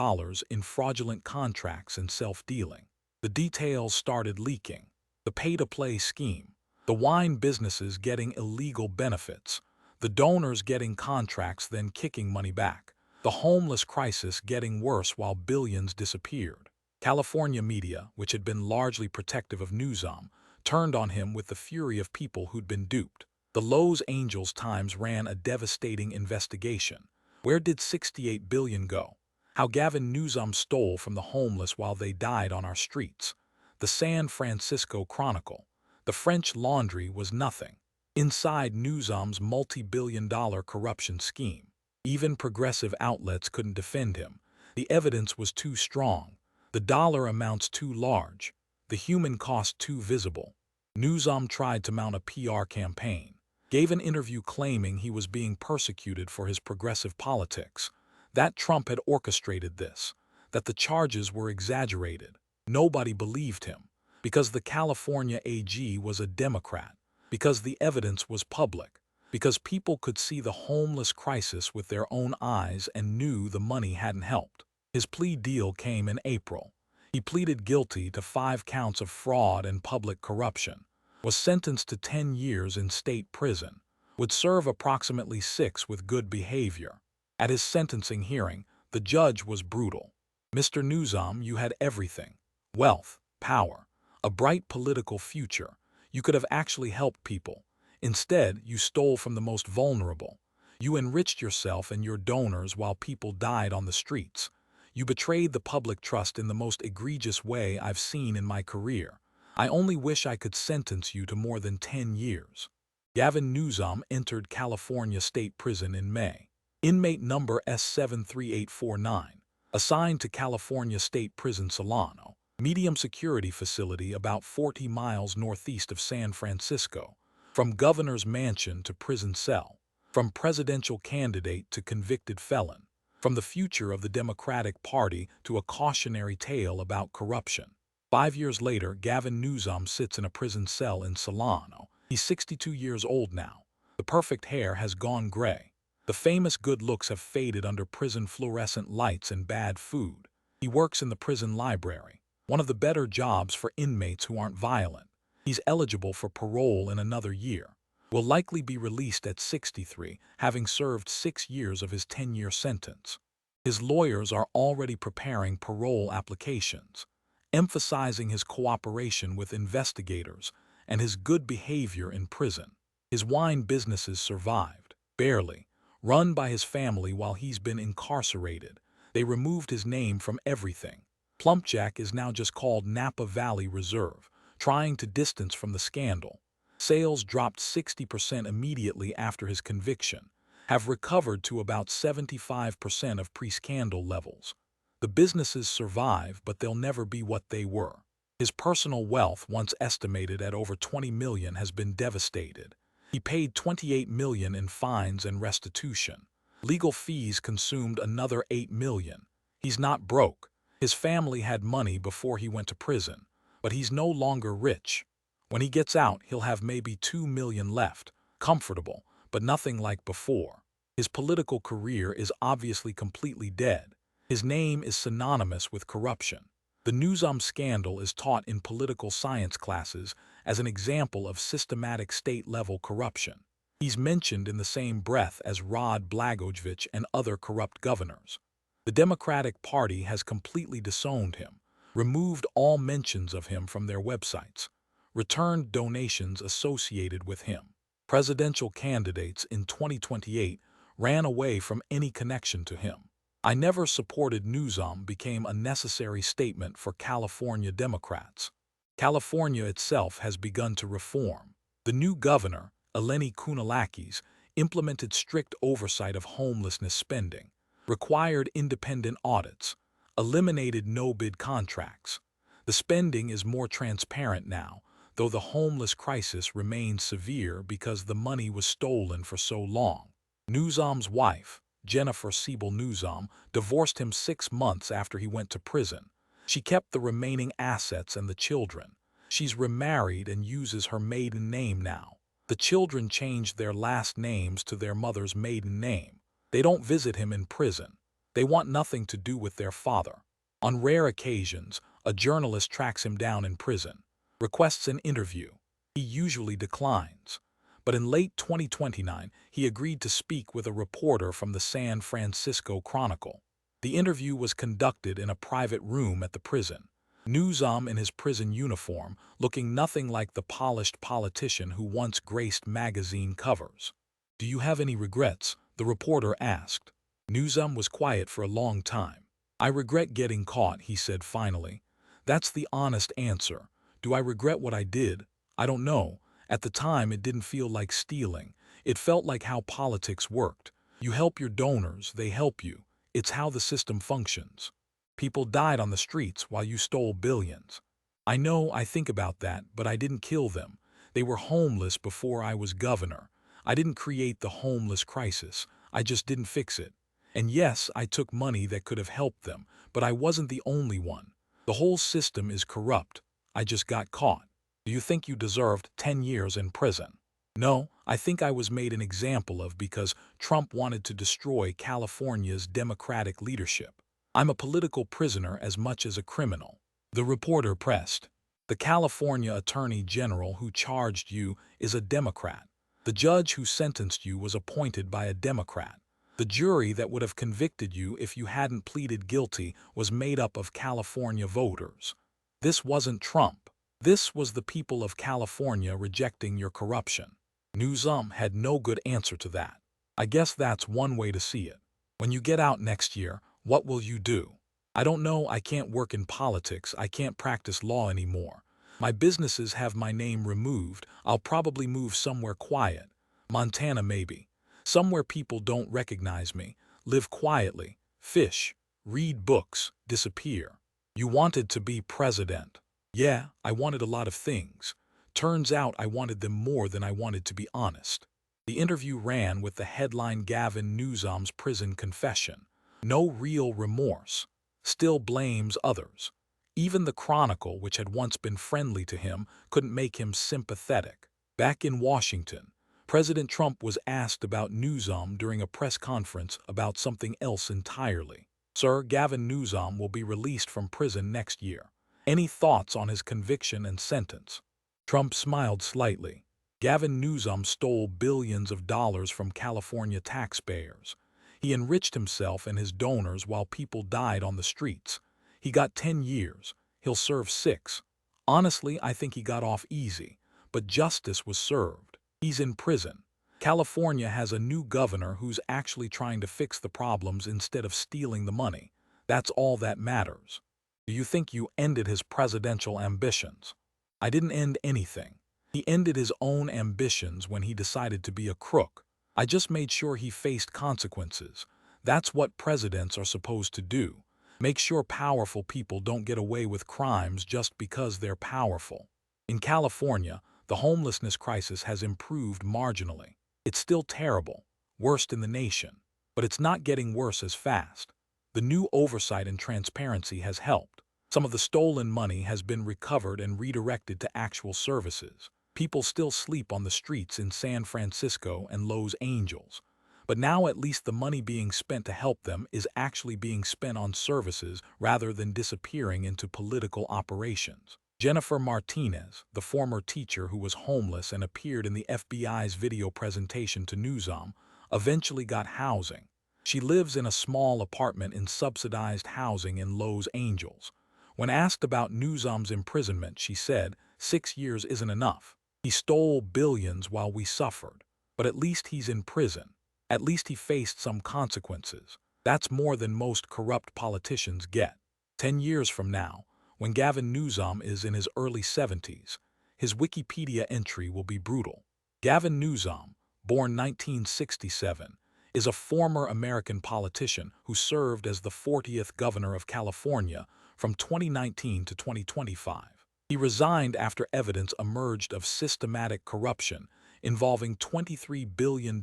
in fraudulent contracts and self-dealing. The details started leaking. The pay-to-play scheme, the wine businesses getting illegal benefits, the donors getting contracts then kicking money back, the homeless crisis getting worse while billions disappeared. California media, which had been largely protective of Newsom, turned on him with the fury of people who'd been duped. The Los Angeles Times ran a devastating investigation. Where did $68 billion go? How Gavin Newsom stole from the homeless while they died on our streets. The San Francisco Chronicle. The French Laundry was nothing. Inside Newsom's multi-billion-dollar corruption scheme. Even progressive outlets couldn't defend him. The evidence was too strong. The dollar amounts too large. The human cost too visible. Newsom tried to mount a PR campaign. Gave an interview claiming he was being persecuted for his progressive politics, that Trump had orchestrated this, that the charges were exaggerated. Nobody believed him, because the California AG was a Democrat, because the evidence was public, because people could see the homeless crisis with their own eyes and knew the money hadn't helped. His plea deal came in April. He pleaded guilty to 5 counts of fraud and public corruption, was sentenced to 10 years in state prison, would serve approximately 6 with good behavior. At his sentencing hearing, the judge was brutal. Mr. Newsom, you had everything. Wealth, power, a bright political future. You could have actually helped people. Instead, you stole from the most vulnerable. You enriched yourself and your donors while people died on the streets. You betrayed the public trust in the most egregious way I've seen in my career. I only wish I could sentence you to more than 10 years. Gavin Newsom entered California State Prison in May. Inmate number S73849, assigned to California State Prison Solano, medium security facility about 40 miles northeast of San Francisco. From governor's mansion to prison cell, from presidential candidate to convicted felon, from the future of the Democratic Party to a cautionary tale about corruption. 5 years later, Gavin Newsom sits in a prison cell in Solano. He's 62 years old now. The perfect hair has gone gray. The famous good looks have faded under prison fluorescent lights and bad food. He works in the prison library, one of the better jobs for inmates who aren't violent. He's eligible for parole in another year. Will likely be released at 63, having served 6 years of his 10-year sentence. His lawyers are already preparing parole applications, emphasizing his cooperation with investigators and his good behavior in prison. His wine businesses survived, barely, run by his family while he's been incarcerated. They removed his name from everything. Plumpjack is now just called Napa Valley Reserve, trying to distance from the scandal. Sales dropped 60% immediately after his conviction, have recovered to about 75% of pre-scandal levels. The businesses survive, but they'll never be what they were. His personal wealth, once estimated at over $20 million, has been devastated. He paid $28 million in fines and restitution. Legal fees consumed another $8 million. He's not broke. His family had money before he went to prison, but he's no longer rich. When he gets out, he'll have maybe $2 million left, comfortable, but nothing like before. His political career is obviously completely dead. His name is synonymous with corruption. The Newsom scandal is taught in political science classes as an example of systematic state-level corruption. He's mentioned in the same breath as Rod Blagojevich and other corrupt governors. The Democratic Party has completely disowned him, removed all mentions of him from their websites, returned donations associated with him. Presidential candidates in 2028 ran away from any connection to him. "I never supported Newsom" became a necessary statement for California Democrats. California itself has begun to reform. The new governor, Eleni Kounalakis, implemented strict oversight of homelessness spending, required independent audits, eliminated no-bid contracts. The spending is more transparent now, though the homeless crisis remains severe because the money was stolen for so long. Newsom's wife, Jennifer Siebel Newsom, divorced him 6 months after he went to prison. She kept the remaining assets and the children. She's remarried and uses her maiden name now. The children changed their last names to their mother's maiden name. They don't visit him in prison. They want nothing to do with their father. On rare occasions, a journalist tracks him down in prison, requests an interview. He usually declines. But in late 2029, he agreed to speak with a reporter from the San Francisco Chronicle. The interview was conducted in a private room at the prison. Newsom in his prison uniform, looking nothing like the polished politician who once graced magazine covers. "Do you have any regrets?" the reporter asked. Newsom was quiet for a long time. "I regret getting caught," he said finally. "That's the honest answer. Do I regret what I did? I don't know. At the time, it didn't feel like stealing. It felt like how politics worked. You help your donors, they help you. It's how the system functions. People died on the streets while you stole billions. I know, I think about that, but I didn't kill them. They were homeless before I was governor. I didn't create the homeless crisis. I just didn't fix it. And yes, I took money that could have helped them, but I wasn't the only one. The whole system is corrupt. I just got caught. Do you think you deserved 10 years in prison?" "No, I think I was made an example of because Trump wanted to destroy California's Democratic leadership. I'm a political prisoner as much as a criminal." The reporter pressed. "The California Attorney General who charged you is a Democrat. The judge who sentenced you was appointed by a Democrat. The jury that would have convicted you if you hadn't pleaded guilty was made up of California voters. This wasn't Trump. This was the people of California rejecting your corruption." Newsom had no good answer to that. "I guess that's one way to see it. When you get out next year, what will you do?" "I don't know. I can't work in politics. I can't practice law anymore. My businesses have my name removed. I'll probably move somewhere quiet. Montana maybe. Somewhere people don't recognize me. Live quietly. Fish. Read books. Disappear." "You wanted to be president." "Yeah, I wanted a lot of things. Turns out I wanted them more than I wanted to be honest." The interview ran with the headline Gavin Newsom's prison confession. No real remorse. Still blames others. Even the Chronicle, which had once been friendly to him, couldn't make him sympathetic. Back in Washington, President Trump was asked about Newsom during a press conference about something else entirely. "Sir, Gavin Newsom will be released from prison next year. Any thoughts on his conviction and sentence?" Trump smiled slightly. "Gavin Newsom stole billions of dollars from California taxpayers. He enriched himself and his donors while people died on the streets. He got 10 years. He'll serve 6. Honestly, I think he got off easy, but justice was served. He's in prison. California has a new governor who's actually trying to fix the problems instead of stealing the money. That's all that matters." "Do you think you ended his presidential ambitions?" "I didn't end anything. He ended his own ambitions when he decided to be a crook. I just made sure he faced consequences. That's what presidents are supposed to do. Make sure powerful people don't get away with crimes just because they're powerful." In California, the homelessness crisis has improved marginally. It's still terrible, worst in the nation, but it's not getting worse as fast. The new oversight and transparency has helped. Some of the stolen money has been recovered and redirected to actual services. People still sleep on the streets in San Francisco and Los Angeles. But now at least the money being spent to help them is actually being spent on services rather than disappearing into political operations. Jennifer Martinez, the former teacher who was homeless and appeared in the FBI's video presentation to Newsom, eventually got housing. She lives in a small apartment in subsidized housing in Los Angeles. When asked about Newsom's imprisonment, she said, 6 years isn't enough. He stole billions while we suffered. But at least he's in prison. At least he faced some consequences. That's more than most corrupt politicians get. 10 years from now, when Gavin Newsom is in his early 70s, his Wikipedia entry will be brutal. Gavin Newsom, born 1967, is a former American politician who served as the 40th governor of California from 2019 to 2025. He resigned after evidence emerged of systematic corruption involving $23 billion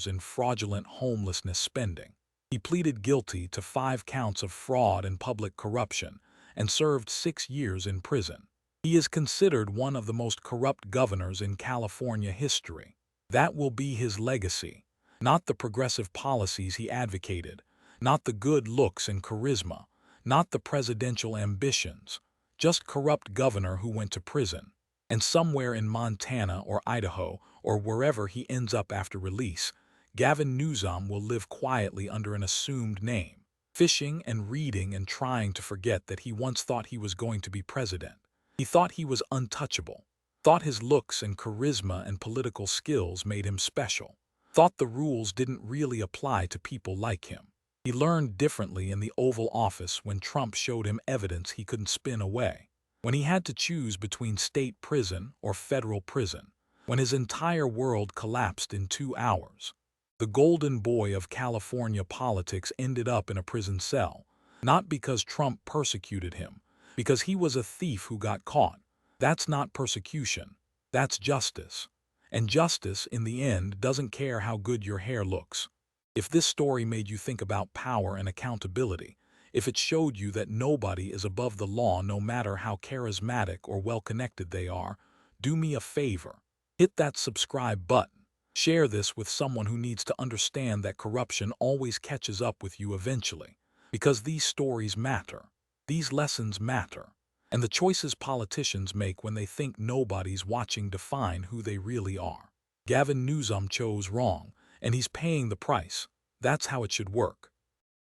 in fraudulent homelessness spending. He pleaded guilty to 5 counts of fraud and public corruption and served 6 years in prison. He is considered one of the most corrupt governors in California history. That will be his legacy, not the progressive policies he advocated, not the good looks and charisma, not the presidential ambitions, just corrupt governor who went to prison. And somewhere in Montana or Idaho or wherever he ends up after release, Gavin Newsom will live quietly under an assumed name, fishing and reading and trying to forget that he once thought he was going to be president. He thought he was untouchable, thought his looks and charisma and political skills made him special, thought the rules didn't really apply to people like him. He learned differently in the Oval Office when Trump showed him evidence he couldn't spin away, when he had to choose between state prison or federal prison, when his entire world collapsed in 2 hours. The golden boy of California politics ended up in a prison cell, not because Trump persecuted him, because he was a thief who got caught. That's not persecution. That's justice. And justice, in the end, doesn't care how good your hair looks. If this story made you think about power and accountability, if it showed you that nobody is above the law no matter how charismatic or well-connected they are, do me a favor. Hit that subscribe button. Share this with someone who needs to understand that corruption always catches up with you eventually, because these stories matter. These lessons matter. And the choices politicians make when they think nobody's watching define who they really are. Gavin Newsom chose wrong, and he's paying the price. That's how it should work.